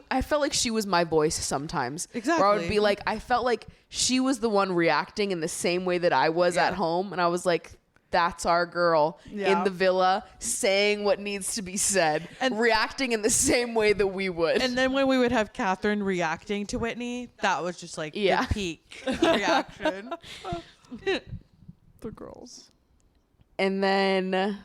I felt like she was my voice sometimes. Exactly. Where I would be like, I felt like she was the one reacting in the same way that I was at home. And I was like, that's our girl in the villa saying what needs to be said and reacting in the same way that we would. And then when we would have Catherine reacting to Whitney, that was just like the peak reaction. The girls. And then,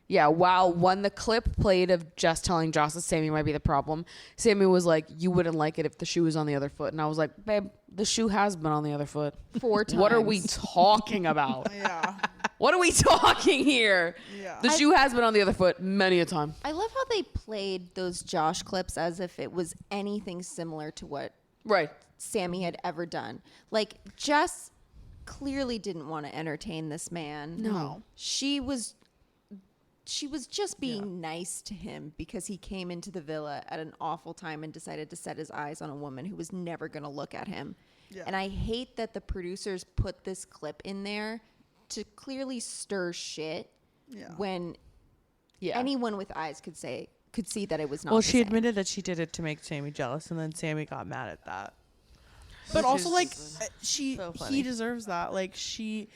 when the clip played of Jess telling Joss that Sammy might be the problem, Sammy was like, you wouldn't like it if the shoe was on the other foot. And I was like, babe, the shoe has been on the other foot. 4 times. What are we talking about? Yeah. What are we talking here? Yeah. The shoe has been on the other foot many a time. I love how they played those Josh clips as if it was anything similar to what Right. Sammy had ever done. Like, Jess clearly didn't want to entertain this man. No. She was just being nice to him because he came into the villa at an awful time and decided to set his eyes on a woman who was never going to look at him. Yeah. And I hate that the producers put this clip in there to clearly stir shit Yeah. when Yeah. anyone with eyes could say could see that it was not. Well, the she same. admitted that she did it to make Sammy jealous, and then Sammy got mad at that. But Which also, is like, so funny. he deserves that. Like, he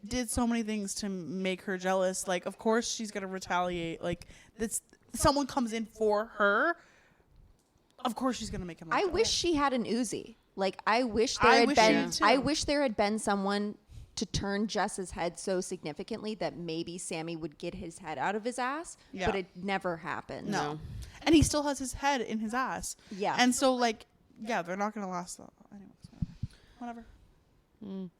did so many things to make her jealous. Like, of course, she's gonna retaliate. Like, someone comes in for her. Of course, she's gonna make him. I wish she had an Uzi. Like, I wish there had been someone to turn Jess's head so significantly that maybe Sammy would get his head out of his ass. Yeah. But it never happened. No, and he still has his head in his ass. Yeah. And so, like, yeah, they're not gonna last that. Anyways, whatever.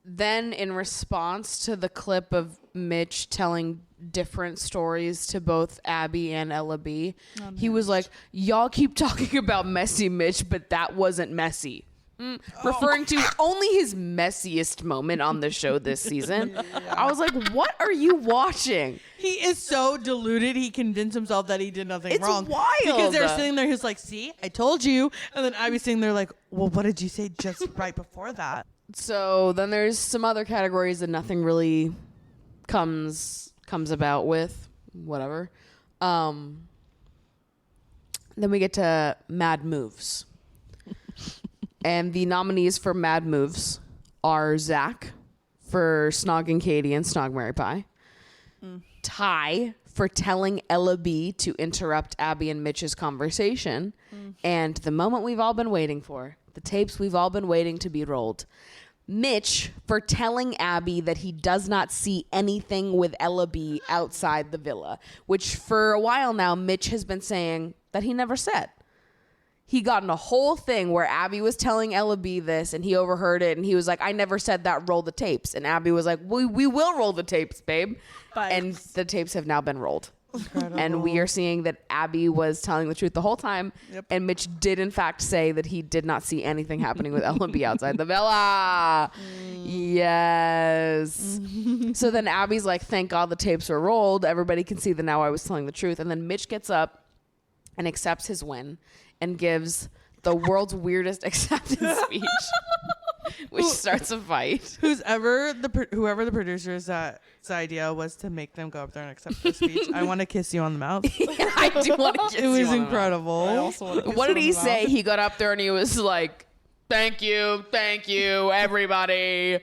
Then, in response to the clip of Mitch telling different stories to both Abby and Ella B, he was like, y'all keep talking about messy Mitch, but that wasn't messy. Referring to only his messiest moment on the show this season. I was like, what are you watching? He is so deluded. He convinced himself that he did nothing wrong. It's wild. Because they're sitting there, he's like, see, I told you. And then Abby's sitting there like, well, what did you say just right before that? So then there's some other categories that nothing really comes about with. Whatever. Then we get to Mad Moves. And the nominees for Mad Moves are Zach for snogging Katie and Snog Mary Pie. Ty for telling Ella B to interrupt Abby and Mitch's conversation. And the moment we've all been waiting for, the tapes we've all been waiting to be rolled. Mitch for telling Abby that he does not see anything with Ella B outside the villa, which for a while now Mitch has been saying that he never said. He got in a whole thing where Abby was telling Ella B this and he overheard it and he was like, I never said that, roll the tapes. And Abby was like, we will roll the tapes, babe. And the tapes have now been rolled. Incredible. And we are seeing that Abby was telling the truth the whole time. Yep. And Mitch did in fact say that he did not see anything happening with Ella B outside the villa. Yes. So then Abby's like, thank God the tapes were rolled. Everybody can see that now I was telling the truth. And then Mitch gets up and accepts his win and gives the world's weirdest acceptance speech, which starts a fight. Whoever the producers that idea was to make them go up there and accept the speech. I want to kiss you on the mouth. I do want to kiss It was you on the mouth. incredible. What did he say? He got up there and he was like, thank you, everybody. He's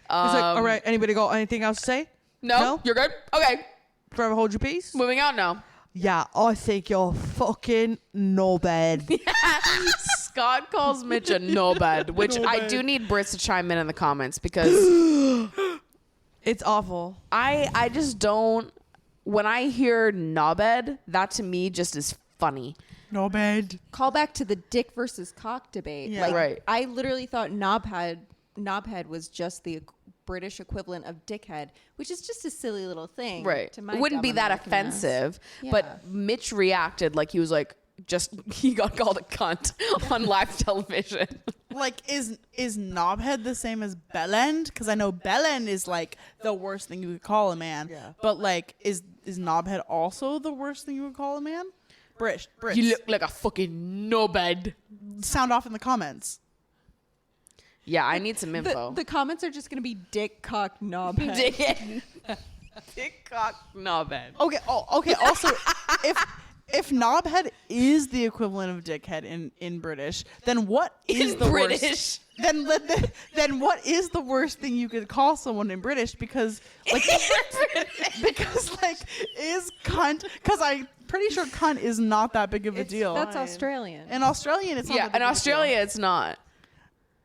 like, all right, anybody got anything else to say? No? You're good? Okay. Forever hold your peace? Moving on now. Yeah, I think you're fucking no bad. Scott calls Mitch a nobad, which I do need Brits to chime in the comments because It's awful. I just don't. When I hear knobhead, that to me just is funny. No bad. Call back to the dick versus cock debate. Yeah. Like, Right. I literally thought knobhead was just the British equivalent of dickhead, which is just a silly little thing. Right. To my It wouldn't be dumb that American ass. offensive. Yeah. But Mitch reacted like he was like, he got called a cunt on live television. Like, is knobhead the same as bellend? Because I know bellend is like the worst thing you could call a man. Yeah. But like, is knobhead also the worst thing you would call a man? Brits. You look like a fucking knobhead. Sound off in the comments. Yeah, I need some info. The comments are just going to be dick, cock, knobhead. Dick cock knobhead. Okay. Okay. Also, if knobhead is the equivalent of dickhead in British, then what is the British? worst? Then what is the worst thing you could call someone in British? Because like, is cunt? Because I'm pretty sure cunt is not that big of a deal. That's Australian. In Australian, it's not. Yeah, that big in of a Australia, it's not.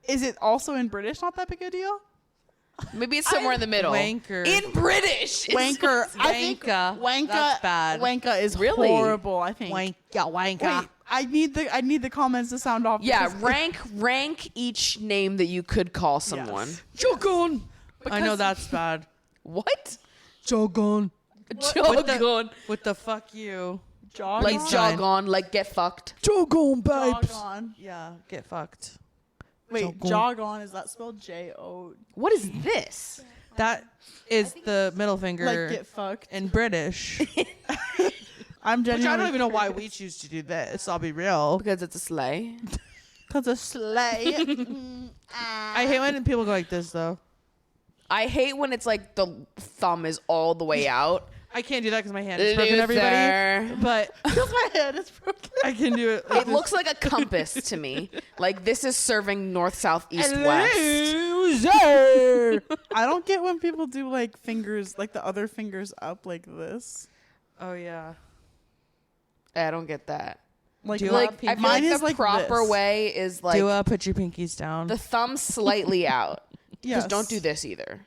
deal. Is it also in British not that big of a deal? Maybe it's somewhere in the middle. Wanker. In British. it's- Wanker. I think Wanka. wanka. That's bad. Wanka is Really? horrible. I think. Wanka. Wait, I need the comments to sound off. Yeah, because- rank each name that you could call someone. Yes. Jogon. I know Because- that's bad. What? Jogon. Jog With the fuck you. Jog like on? jog on, like get fucked. Jogon, Jog on. Yeah, get fucked. Wait, Jog on. jog on, is that spelled J-O? What is this? That is the middle finger Like get fucked? in British. I'm Which I genuinely. don't even know why we choose to do this. I'll be real. Because it's a sleigh. Because of slay. I hate when people go like this though. I hate when it's like the thumb is all the way out. I can't do that because my hand is broken, everybody. But Because my hand is broken. I can do it. It looks like a compass to me. Like this is serving north, south, east, west. I don't get when people do like fingers, like the other fingers up like this. Oh, yeah. I don't get that. Like, Do Like pinky- I feel mine like is the like proper this. way is like put your pinkies down. the thumb slightly out. Yes. Just don't do this either.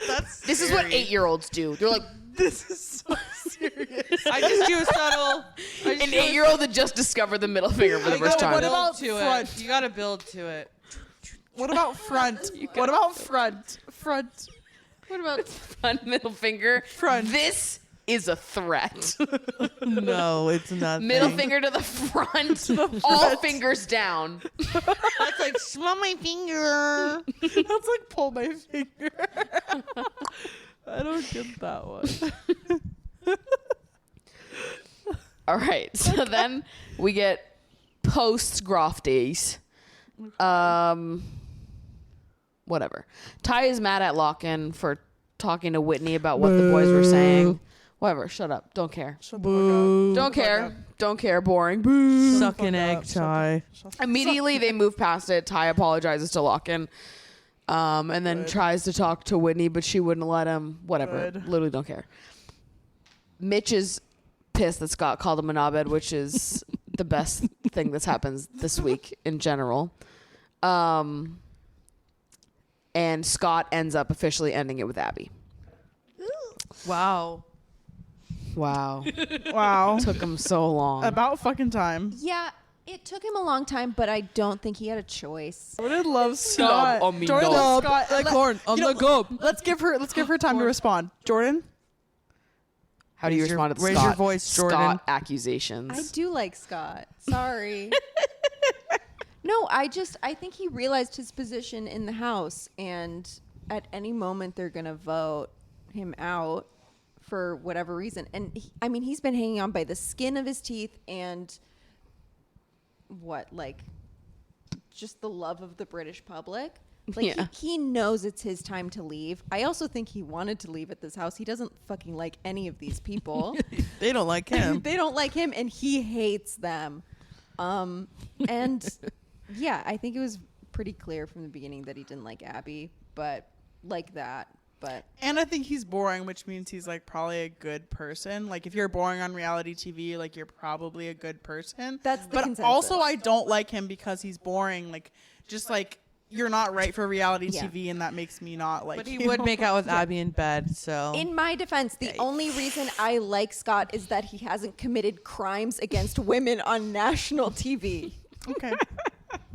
That's This is what 8-year-olds do. They're like This is so serious. I just do a subtle. an 8-year-old that just discovered the middle finger for the first time. What about to front? it? You got to build to it. What about front? What about front? Front. What about front middle finger? Front. This is a threat. No, it's not. Middle finger to the front. All fingers down. That's like smell my finger. That's like pull my finger. I don't get that one. All right. So then we get post grafties. Whatever. Ty is mad at Locken for talking to Whitney about what the boys were saying. Whatever. Shut up. Don't care. Shut the fuck up. Don't care. Don't care. Boring. Boo. Suck an Fuck egg, up. Ty. Immediately they move past it. Ty apologizes to Locken. And then Good. tries to talk to Whitney, but she wouldn't let him. Whatever. Good. Literally don't care. Mitch is pissed that Scott called him a knobhead, which is the best thing that's happened this week in general. And Scott ends up officially ending it with Abby. Wow. Wow. Wow. Took him so long. About fucking time. Yeah, it took him a long time, but I don't think he had a choice. Jordan loves Scott. on me, Jordan dog. loves Scott. Like Let- corn on you know, the gob. Let's give her time to respond. Jordan. How do you Raise your- respond to raise Scott? your voice, Jordan. Scott accusations. I do like Scott. Sorry. No, I think he realized his position in the house, and at any moment they're going to vote him out for whatever reason. And he's been hanging on by the skin of his teeth and just the love of the British public. Like, Yeah. he knows it's his time to leave. I also think he wanted to leave at this house. He doesn't fucking like any of these people. They don't like him. They don't like him, and he hates them. And yeah, I think it was pretty clear from the beginning that he didn't like Abby, but like that. But And I think he's boring, which means he's like probably a good person. Like if you're boring on reality TV, like you're probably a good person. That's the But consensus. also I don't like him because he's boring. Like just like you're not right for reality Yeah. TV, and that makes me not like. But he you. would make out with Abby in bed, so. in my defense, the only reason I like Scott is that he hasn't committed crimes against women on national TV. Okay.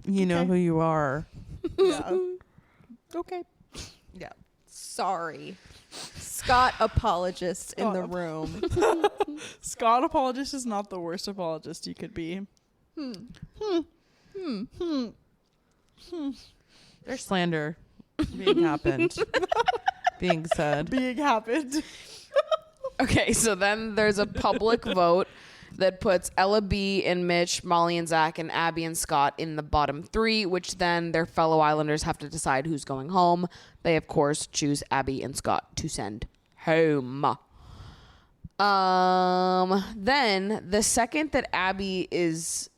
You know who you are. Yeah. Okay. Yeah. Sorry. Scott apologist in the room. Scott apologist is not the worst apologist you could be. There's slander being happened. Being said. Being happened. Okay, so then there's a public vote that puts Ella B and Mitch, Molly and Zach, and Abby and Scott in the bottom 3, which then their fellow Islanders have to decide who's going home. They, of course, choose Abby and Scott to send home. Then the second that Abby is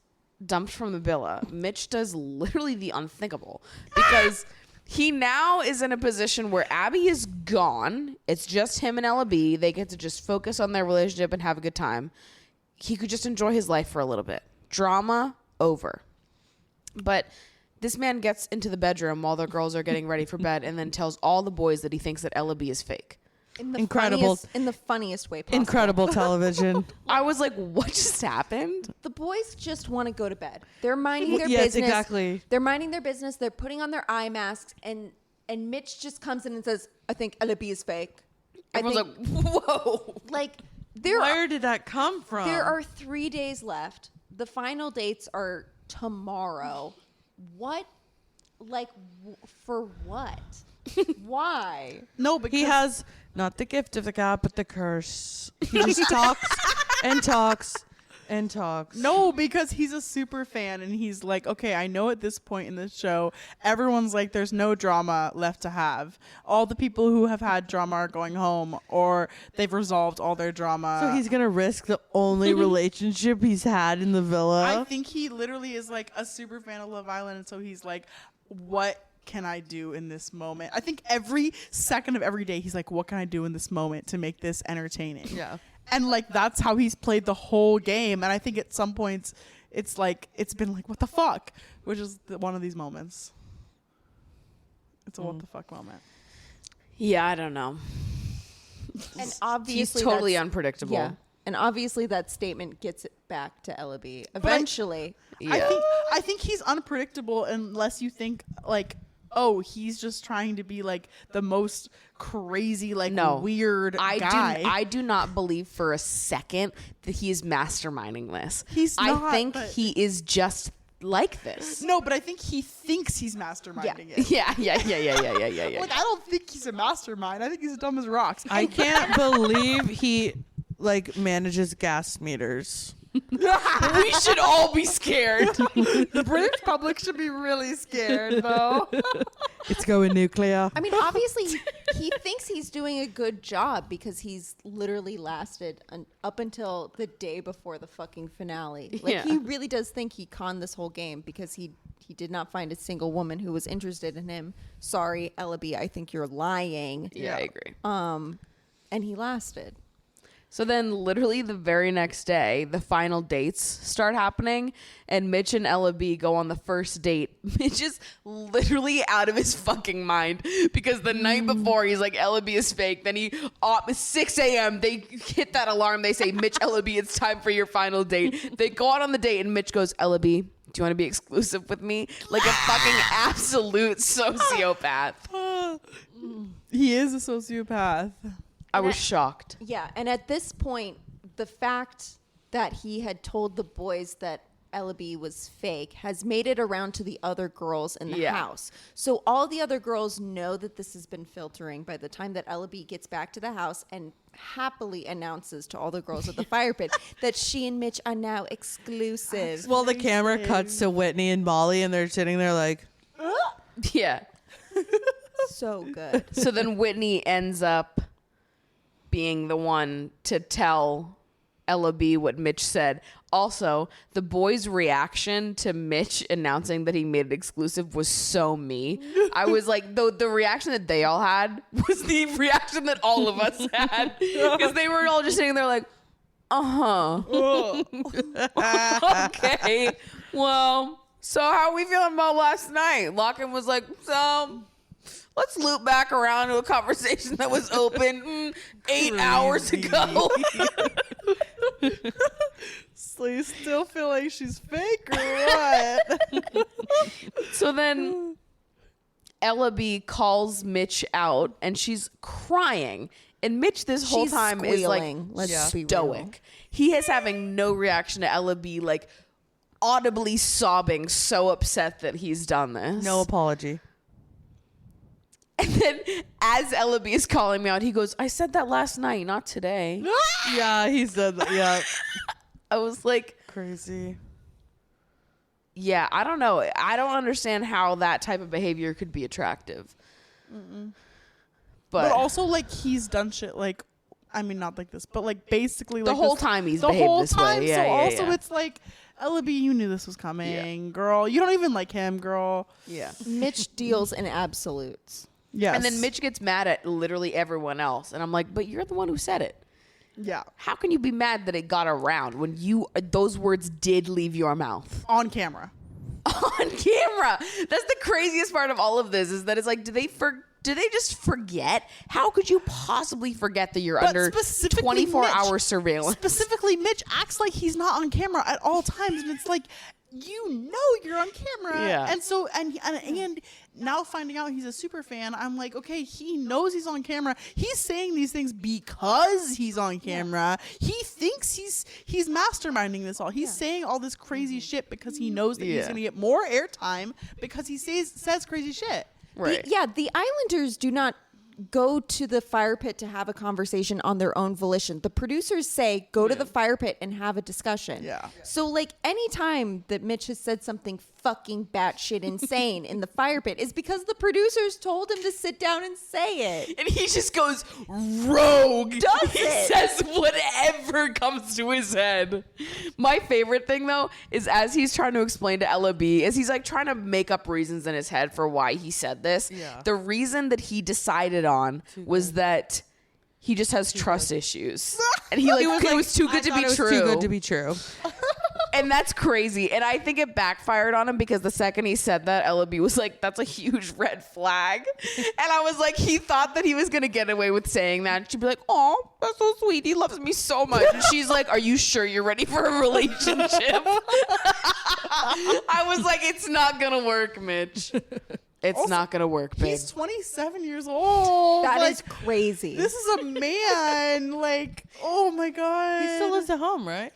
dumped from the villa, Mitch does literally the unthinkable because he now is in a position where Abby is gone. It's just him and Ella B. They get to just focus on their relationship and have a good time. He could just enjoy his life for a little bit. Drama over. But this man gets into the bedroom while the girls are getting ready for bed and then tells all the boys that he thinks that Ella B is fake. In the Incredible. in the funniest way possible. Incredible television. I was like, what just happened? The boys just want to go to bed. They're minding their Yes, business. exactly. They're minding their business. They're putting on their eye masks, and Mitch just comes in and says, "I think Ella B is fake." Everyone's like, whoa. like Where did that come from? there are 3 days left. The final dates are tomorrow. What? Like, for what? Why? No, but He has not the gift of the gab, but the curse. He just talks and talks And talks. No, because he's a super fan and he's like, okay, I know at this point in the show, everyone's like, there's no drama left to have. All the people who have had drama are going home or they've resolved all their drama. So he's going to risk the only relationship he's had in the villa? I think he literally is like a super fan of Love Island. And so he's like, what can I do in this moment? I think every second of every day, he's like, what can I do in this moment to make this entertaining? Yeah. And like that's how he's played the whole game. And I think at some points it's like it's been like what the fuck, which is one of these moments. It's a what the fuck moment. Yeah, I don't know. And obviously He's totally that's- unpredictable. Yeah. And obviously that statement gets it back to Ellaby eventually. Yeah. I think he's unpredictable unless you think like, oh, he's just trying to be like the most crazy, like weird guy. I do not believe for a second that he is masterminding this. He's not, I think but- he is just like this. No, but I think he thinks he's masterminding it. Yeah. Like I don't think he's a mastermind. I think he's dumb as rocks. I can't believe he like manages gas meters. We should all be scared. The British public should be really scared, though. It's going nuclear. I mean, obviously, he thinks he's doing a good job because he's literally lasted up until the day before the fucking finale. Like, he really does think he conned this whole game because he did not find a single woman who was interested in him. Sorry, Ellaby, I think you're lying. Yeah, I agree. And he lasted. So then literally the very next day, the final dates start happening and Mitch and Ellaby go on the first date. Mitch is literally out of his fucking mind because the night before he's like, Ellaby is fake. Then 6 a.m. they hit that alarm. They say, Mitch, Ellaby, it's time for your final date. They go out on the date and Mitch goes, Ellaby, do you want to be exclusive with me? Like a fucking absolute sociopath. He is a sociopath. I was shocked. Yeah, and at this point, the fact that he had told the boys that Ellaby was fake has made it around to the other girls in the house. So all the other girls know that this has been filtering by the time that Ellaby gets back to the house and happily announces to all the girls at the fire pit that she and Mitch are now exclusive. Well, the camera cuts to Whitney and Molly, and they're sitting there like, Yeah. So good. So then Whitney ends up being the one to tell Ellaby what Mitch said. Also, the boys' reaction to Mitch announcing that he made it exclusive was so me. I was like, the reaction that they all had was the reaction that all of us had. Because they were all just sitting there like, okay. Well, so how are we feeling about last night? Lockin was like, so let's loop back around to a conversation that was open 8 hours ago. So you still feel like she's fake or what? So then Ellaby calls Mitch out and she's crying. And Mitch this whole She's time is like squealing. Let's be real. stoic. He is having no reaction to Ellaby, like audibly sobbing, so upset that he's done this. no apology. And then as Ellaby is calling me out, he goes, I said that last night, not today. Yeah, he said that. Yeah. I was like, Crazy. yeah, I don't know. I don't understand how that type of behavior could be attractive. But also, like, he's done shit, like, I mean, not like this, but, like, basically, The like, whole this- time he's the behaved whole this time. way. Yeah, so yeah, also, yeah. it's like, Ellaby, you knew this was coming, girl. You don't even like him, girl. Yeah. Mitch deals in absolutes. Yes. And then Mitch gets mad at literally everyone else. And I'm like, but you're the one who said it. Yeah. How can you be mad that it got around when those words did leave your mouth? On camera. On camera. That's the craziest part of all of this is that it's like, do they just forget? How could you possibly forget that you're But under specifically 24-hour Mitch- surveillance? Specifically, Mitch acts like he's not on camera at all times. And it's like, you know you're on camera. Yeah. And so, and now finding out he's a super fan, I'm like, okay, he knows he's on camera. He's saying these things because he's on camera. He thinks he's masterminding this all. He's saying all this crazy shit because he knows that he's going to get more airtime because he says crazy shit. Right. The Islanders do not go to the fire pit to have a conversation on their own volition. The producers say, go to the fire pit and have a discussion. Yeah. So, like, any time that Mitch has said something fucking batshit insane in the fire pit is because the producers told him to sit down and say it. And he just goes rogue. Does he it? says whatever comes to his head. My favorite thing, though, is as he's trying to explain to Ella B, is he's like trying to make up reasons in his head for why he said this. Yeah. The reason that he decided on was that he just has trust issues. And he like, it was too good to be true. Too good to be true. And that's crazy. And I think it backfired on him because the second he said that, Ella B was like, that's a huge red flag. And I was like, he thought that he was going to get away with saying that. And she'd be like, oh, that's so sweet. He loves me so much. And she's like, are you sure you're ready for a relationship? I was like, it's not going to work, Mitch. It's Also, not going to work, babe. He's 27 years old. That like, is crazy. This is a man. Like, oh my God. He still lives at home, right?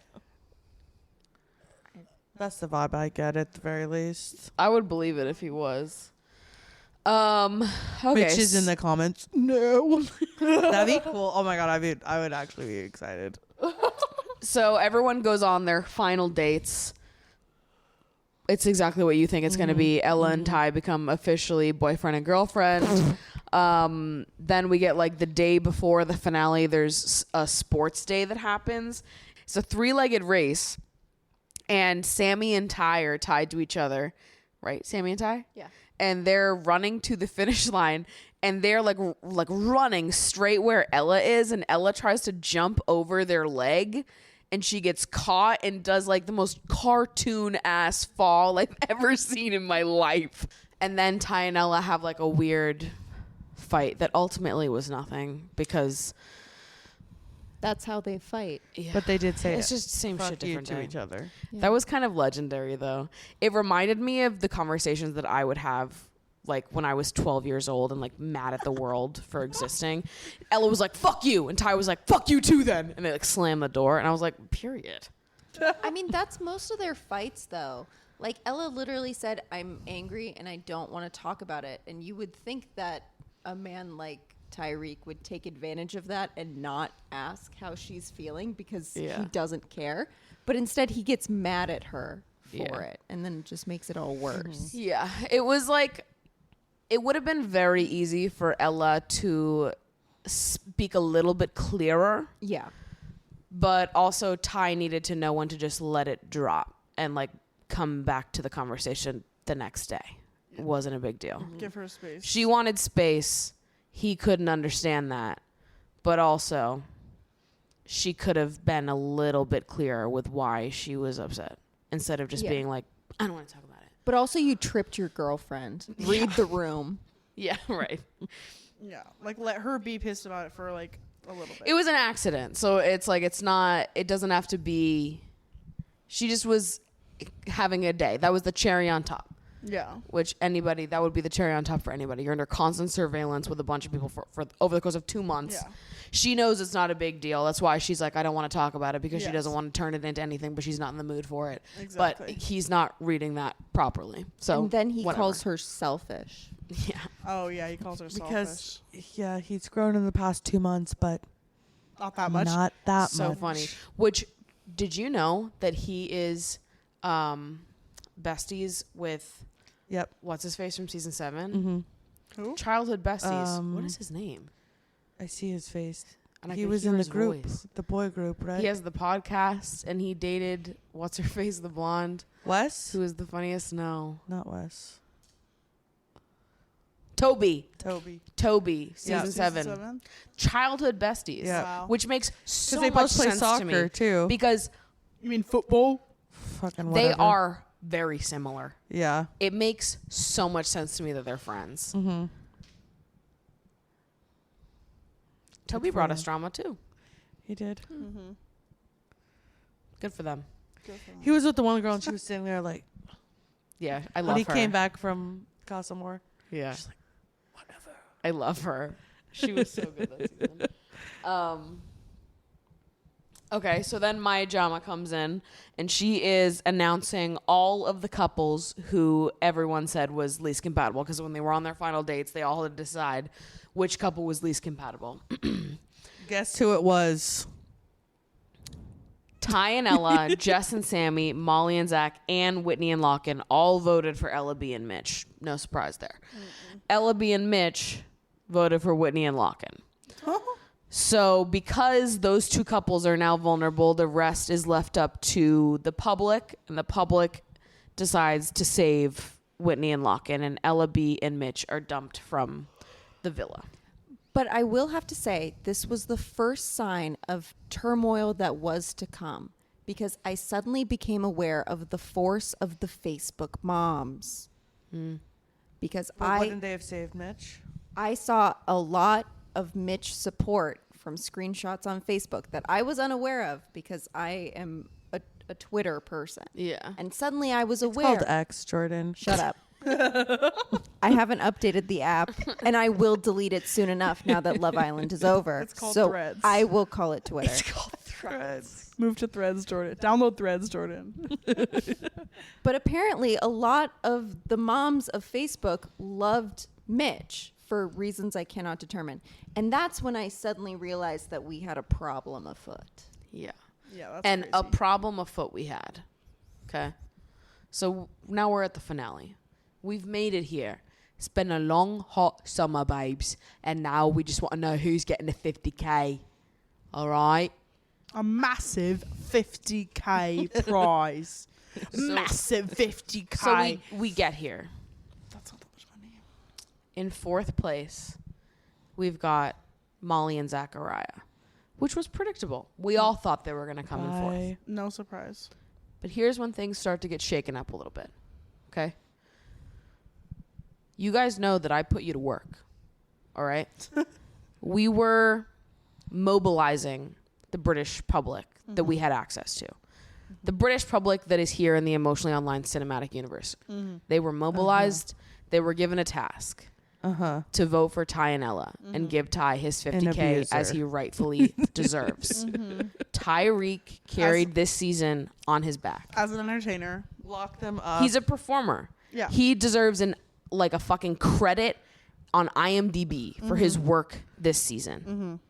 That's the vibe I get at the very least. I would believe it if he was. Okay. Mitch is in the comments. No. That'd be cool. Oh my God. I would actually be excited. So everyone goes on their final dates. It's exactly what you think it's going to be. Ella and Ty become officially boyfriend and girlfriend. Then we get like the day before the finale, there's a sports day that happens. It's a 3-legged race. And Sammy and Ty are tied to each other. Right? Sammy and Ty? Yeah. And they're running to the finish line. And they're like running straight where Ella is. And Ella tries to jump over their leg. And she gets caught and does like the most cartoon ass fall I've ever seen in my life. And then Ty and Ella have like a weird fight that ultimately was nothing because That's how they fight. yeah, But they did say it's just same fuck shit, you different to day. each other. Yeah. That was kind of legendary though. It reminded me of the conversations that I would have like when I was 12 years old and like mad at the world for existing. Ella was like, fuck you. And Ty was like, fuck you too then. And they like slammed the door. And I was like, period. I mean, that's most of their fights, though. Like, Ella literally said, I'm angry and I don't want to talk about it. And you would think that a man like Tyreek would take advantage of that and not ask how she's feeling because he doesn't care. But instead, he gets mad at her for it. And then it just makes it all worse. Yeah. It was like, it would have been very easy for Ella to speak a little bit clearer. Yeah. But also Ty needed to know when to just let it drop and like come back to the conversation the next day. It wasn't a big deal. Give her space. She wanted space. He couldn't understand that. But also, she could have been a little bit clearer with why she was upset instead of just being like, I don't want to talk about it. But also, you tripped your girlfriend. Read the room. Yeah, right. Yeah. Like, let her be pissed about it for, like, a little bit. It was an accident. So it's like, it doesn't have to be, she just was having a day. That was the cherry on top. Yeah. Which that would be the cherry on top for anybody. You're under constant surveillance with a bunch of people for over the course of 2 months. Yeah. She knows it's not a big deal. That's why she's like, I don't want to talk about it because she Yes. doesn't want to turn it into anything, but she's not in the mood for it. Exactly. But he's not reading that properly. So And then he whatever. calls her selfish. Yeah. Oh, yeah. He calls her Because, selfish. yeah, he's grown in the past 2 months, but Not that much. not that So much. funny. Which, did you know that he is besties with Yep. what's his face from season 7? Mm-hmm. Who? Childhood besties. What is his name? I see his face. And I He can was hear in the his group, voice. the boy group, right? He has the podcast, and he dated what's her face, the blonde, Wes? who is the funniest. No, Not Wes. Toby, Toby. season 7. Childhood besties. Yeah. Wow. Which makes so Because they much both play sense soccer, to me too. because You mean football? Fucking they whatever. are very similar. Yeah. It makes so much sense to me that they're friends. Mm-hmm. Toby for brought them. us drama too. He did. Mm-hmm. Good for them. He was with the one girl and she was sitting there like, Yeah, I love when he her. came back from Castlemore. Yeah, She's like, whatever. I love her. She was so good that season. Okay, so then Maya Jama comes in, and she is announcing all of the couples who everyone said was least compatible, because when they were on their final dates, they all had to decide which couple was least compatible. Guess who it was? Ty and Ella, Jess and Sammy, Molly and Zach, and Whitney and Locken all voted for Ella B and Mitch. No surprise there. Ella B and Mitch voted for Whitney and Locken. So because those two couples are now vulnerable, the rest is left up to the public, and the public decides to save Whitney and Locken, and Ella B and Mitch are dumped from the villa. But I will have to say, this was the first sign of turmoil that was to come, because I suddenly became aware of the force of the Facebook moms. Because But wouldn't they have saved Mitch? I saw a lot of Mitch support from screenshots on Facebook that I was unaware of, because I am a Twitter person. Yeah. And suddenly I was It's aware. called X, Jordan. Shut up. I haven't updated the app, and I will delete it soon enough now that Love Island is over. It's called so Threads. I will call it Twitter. It's called Threads. Move to Threads, Jordan. Download Threads, Jordan. But apparently, a lot of the moms of Facebook loved Mitch for reasons I cannot determine. And that's when I suddenly realized that we had a problem afoot. Yeah. Yeah, that's And a crazy. problem afoot we had. Okay. So now we're at the finale. We've made it here. It's been a long, hot summer, babes. And now we just want to know who's getting the 50K. All right? A massive 50K prize. Massive 50K. So we get here. That's not that much money. In fourth place, we've got Molly and Zachariah, which was predictable. We all thought they were going to come in fourth. No surprise. But here's when things start to get shaken up a little bit. Okay? You guys know that I put you to work. All right? We were mobilizing the British public that we had access to. The British public that is here in the Emotionally Online Cinematic Universe. They were mobilized. They were given a task to vote for Ty and Ella and give Ty his 50K as he rightfully deserves. Tyreek carried this season on his back. As an entertainer. Lock them up. He's a performer. Yeah. He deserves a fucking credit on IMDb for his work this season.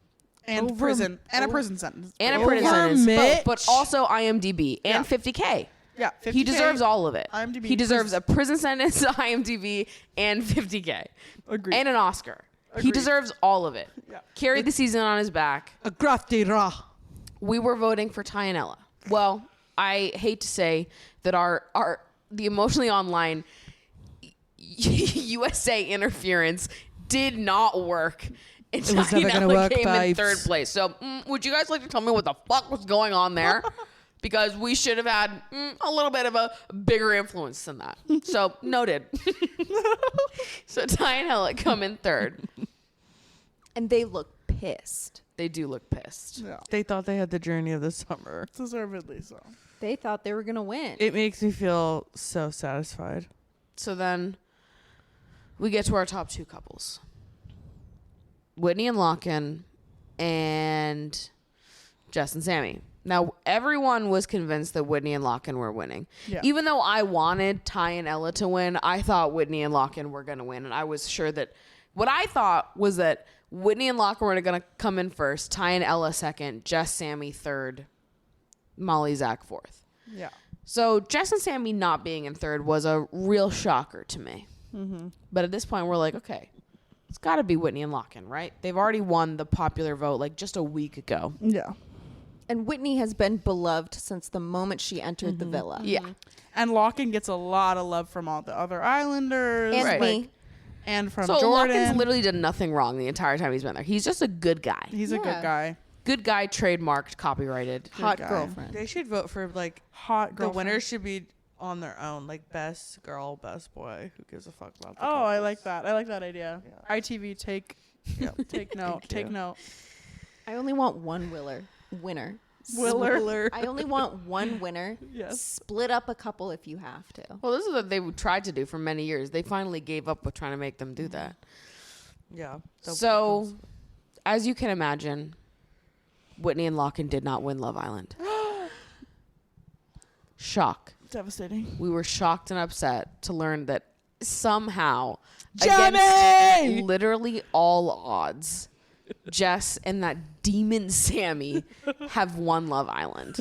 And prison. And a prison sentence. And a prison sentence. But also IMDb and 50K. Yeah. 50K. He deserves all of it. IMDb, he deserves a prison sentence, IMDb, and 50K. Agreed. And an Oscar. He Agreed. deserves all of it. Yeah. Carried the season on his back. a grafty raw. We were voting for Ty and Ella. Well, I hate to say that the Emotionally Online USA interference did not work. And It was Ty never and gonna Ella work, came in babes. third place. So would you guys like to tell me what the fuck was going on there? Because we should have had a little bit of a bigger influence than that. So noted. So Ty and Ella come in third. And they look pissed. They do look pissed. Yeah. They thought they had the journey of the summer. Deservedly so. They thought they were going to win. It makes me feel so satisfied. So then we get to our top two couples. Whitney and Locken and Jess and Sammy. Now, everyone was convinced that Whitney and Locken were winning. Yeah. Even though I wanted Ty and Ella to win, I thought Whitney and Locken were going to win. And I was sure that what I thought was that Whitney and Locken were going to come in first, Ty and Ella second, Jess, Sammy third, Molly, Zach fourth. Yeah. So Jess and Sammy not being in third was a real shocker to me. But at this point, we're like, okay, it's got to be Whitney and Locken, right? They've already won the popular vote like just a week ago. Yeah. And Whitney has been beloved since the moment she entered the villa. Yeah. And Locken gets a lot of love from all the other Islanders. And Right. me. And from So Jordan. Locken's literally done nothing wrong the entire time he's been there. He's just a good guy. He's a Yeah. good guy. Good guy, trademarked, copyrighted. Hot guy. girlfriend. They should vote for Hot the girlfriend. winners should be on their own, like best girl, best boy. Who gives a fuck about the Oh, I couples? like that. I like that idea. Yeah. ITV, take take note. Thank Take you. note. I only want one winner. Willer. I only want one winner. Yes. Split up a couple if you have to. Well, this is what they tried to do for many years. They finally gave up with trying to make them do that. Yeah. So, as you can imagine, Whitney and Lockin did not win Love Island. Shock. Devastating. We were shocked and upset to learn that somehow, Jenny! against literally all odds, Jess and that demon Sammy have won Love Island.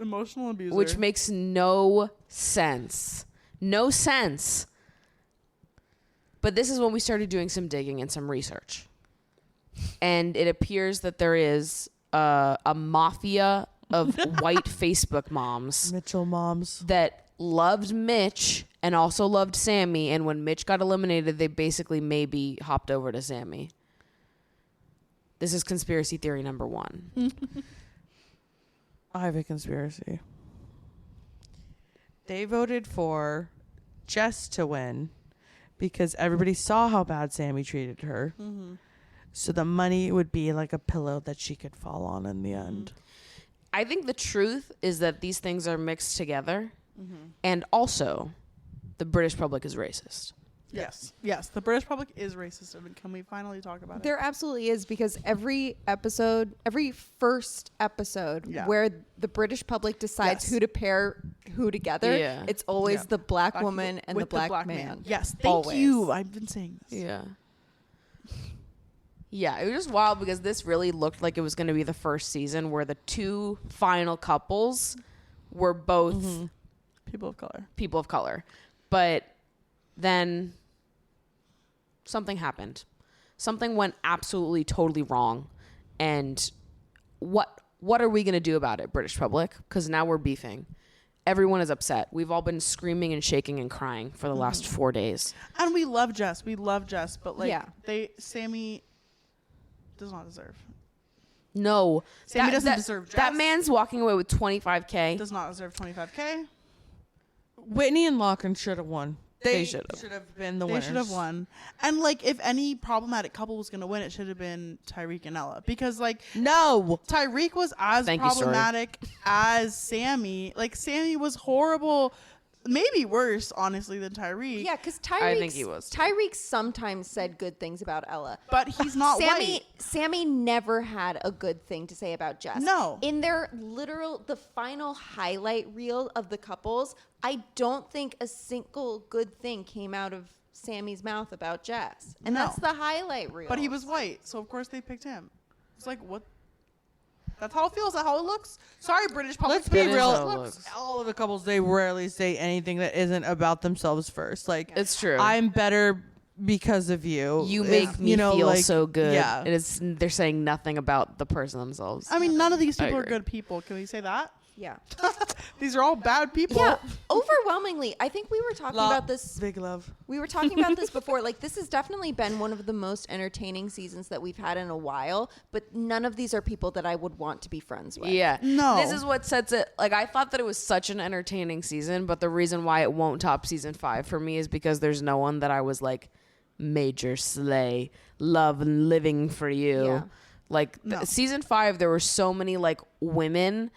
Emotional abuser. Which makes no sense. No sense. But this is when we started doing some digging and some research. And it appears that there is a mafia of white Facebook moms. Mitchell moms. That loved Mitch and also loved Sammy. And when Mitch got eliminated, they basically maybe hopped over to Sammy. This is conspiracy theory number 1. I have a conspiracy. They voted for Jess to win because everybody saw how bad Sammy treated her. Mm-hmm. So the money would be like a pillow that she could fall on in the end. I think the truth is that these things are mixed together. And also, the British public is racist. Yes. Yes. The British public is racist. And can we finally talk about it? There absolutely is, because every first episode Yeah. where the British public decides Yes. who to pair who together, Yeah. it's always Yeah. the black Black woman people and with the black man. Yes. Thank Always. you. I've been saying this. Yeah. Yeah, it was just wild because this really looked like it was going to be the first season where the 2 final couples were both People of color. people of color. But then something happened. Something went absolutely totally wrong. And what are we going to do about it, British public? Because now we're beefing. Everyone is upset. We've all been screaming and shaking and crying for the last 4 days. And we love Jess. We love Jess. But like Yeah. Sammy does not deserve. No. Sammy doesn't deserve Jess. That man's walking away with $25K. Does not deserve $25K. Whitney and Lockin should have won. They should have been the They winners. should have won. And like, if any problematic couple was going to win, it should have been Tyreek and Ella. Because like, No. Tyreek was as Thank you, Storrey. problematic as Sammy. Like, Sammy was horrible. Maybe worse, honestly, than Tyreek. Yeah, because I think he was. Tyreek sometimes said good things about Ella. But he's not white. Sammy never had a good thing to say about Jess. No. In the final highlight reel of the couples, I don't think a single good thing came out of Sammy's mouth about Jess. And No. that's the highlight reel. But he was white, so of course they picked him. It's like, what? That's how it feels. That's how it looks. Sorry, British public. Let's be That is real. how it looks. All of the couples, they rarely say anything that isn't about themselves first. Like, It's true. I'm better because of you. You It's, make me feel like, so good. Yeah. And they're saying nothing about the person themselves. I mean, none of these I people are agree. good people. Can we say that? Yeah. These are all bad people. Yeah. Overwhelmingly, I think we were talking about this. Big love. We were talking about this before. Like, this has definitely been one of the most entertaining seasons that we've had in a while. But none of these are people that I would want to be friends with. Yeah. No. This is what sets it. Like, I thought that it was such an entertaining season, but the reason why it won't top season 5 for me is because there's no one that I was like, major slay, love and living for you. Yeah. Like, season 5, there were so many like women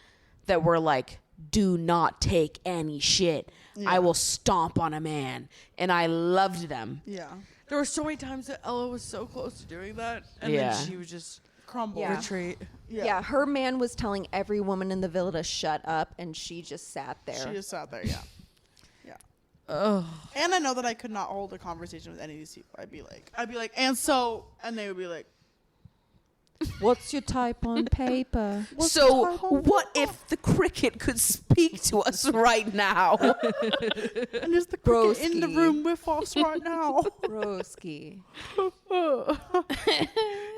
that were like, do not take any shit. Yeah. I will stomp on a man. And I loved them. Yeah. There were so many times that Ella was so close to doing that, and Yeah. then she was just Crumble. Yeah. retreat. Yeah, her man was telling every woman in the villa to shut up, and she just sat there. She just sat there, yeah. Yeah. Ugh. And I know that I could not hold a conversation with any of these people. I'd be like, and they would be like, What's your type on paper? So what if the cricket could speak to us right now? and is the cricket in the Broski. room with us right now? Broski.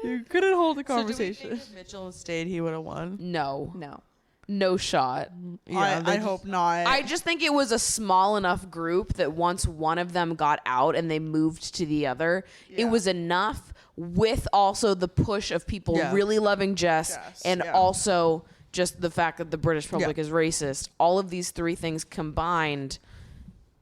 You couldn't hold a So do we conversation. think if Mitchell had stayed, he would have won? No. No. No shot. I hope not. I just think it was a small enough group that once one of them got out and they moved to the other, it was enough with also the push of people really loving Jess and also just the fact that the British public is racist. All of these 3 things combined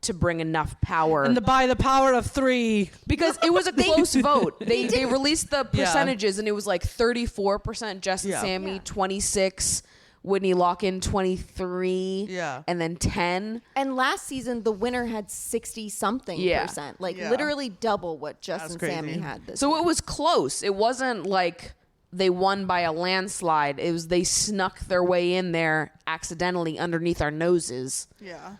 to bring enough power. And by the power of 3. Because it was a close vote. They released the percentages and it was like 34% Jess and Sammy, 26 Whitney Lockin, 23, and then 10. And last season, the winner had 60-something percent. Like, literally double what Jess and Sammy had this So year. it was close. It wasn't like they won by a landslide. It was they snuck their way in there accidentally underneath our noses. Yeah.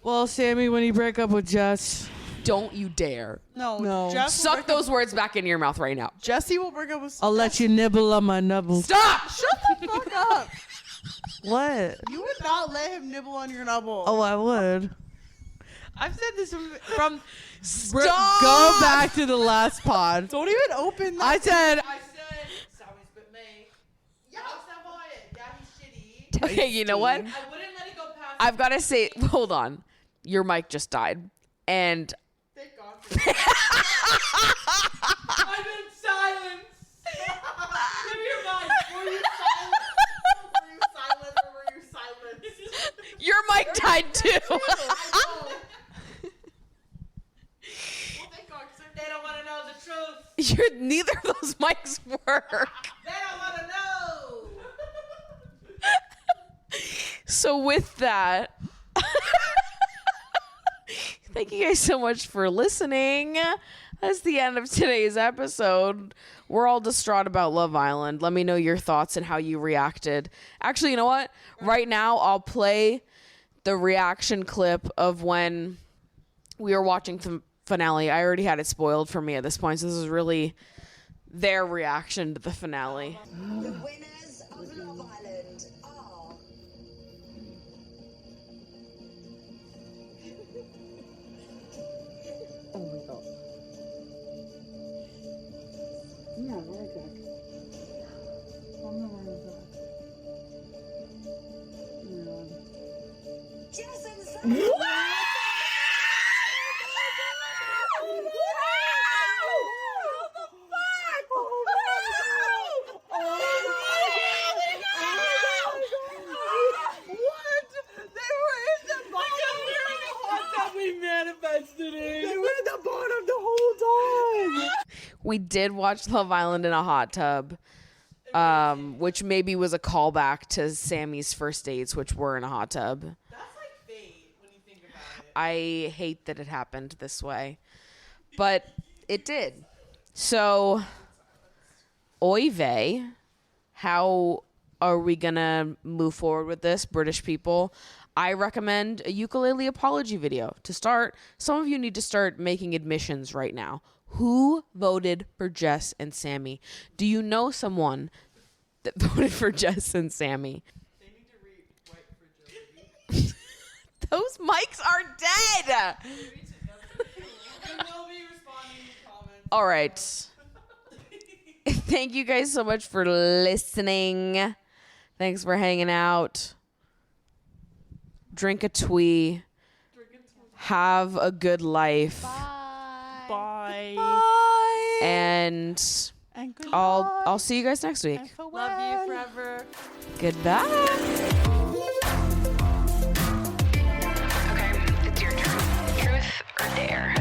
Well, Sammy, when you break up with Jess, Don't you dare. No. Jess will Suck break those words back into your mouth right now. Jesse will break up with. I'll let you nibble on my nubble. Stop! Shut the fuck up. What? You would not let him nibble on your nubble. Oh, I would. I've said this from Stop! Go back to the last pod. Don't even open that. I said Sammy's bit me. Yeah, he's shitty. Okay, you know what? I wouldn't let it go past. I've got to say, hold on. Your mic just died. And Thank God. I'm in silence. Give me your mic. Were you silent? Were you silent? your mic died too. Well, thank God, 'cause they don't want to know the truth. Neither of those mics work. They don't want to know. So with that, thank you guys so much for listening. That's the end of today's episode. We're all distraught about Love Island. Let me know your thoughts and how you reacted. Actually, you know what? Right now, I'll play the reaction clip of when we were watching the finale. I already had it spoiled for me at this point, so this is really their reaction to the finale. The winners of Love Island are... Oh my God. Yeah, right back. I'm not worried about that. Jess and Sam. We did watch Love Island in a hot tub, which maybe was a callback to Sammy's first dates, which were in a hot tub. That's like fate when you think about it. I hate that it happened this way, but it did. So, oy vey, how are we going to move forward with this, British people? I recommend a ukulele apology video. To start, some of you need to start making admissions right now. Who voted for Jess and Sammy? Do you know someone that voted for Jess and Sammy? They need to re-wipe for Joey. Those mics are dead. We will be responding to comments. All right. Thank you guys so much for listening. Thanks for hanging out. Drink a twee. Have a good life. Bye. And And I'll see you guys next week. Love you forever. Goodbye. Okay, it's your turn. Truth or dare?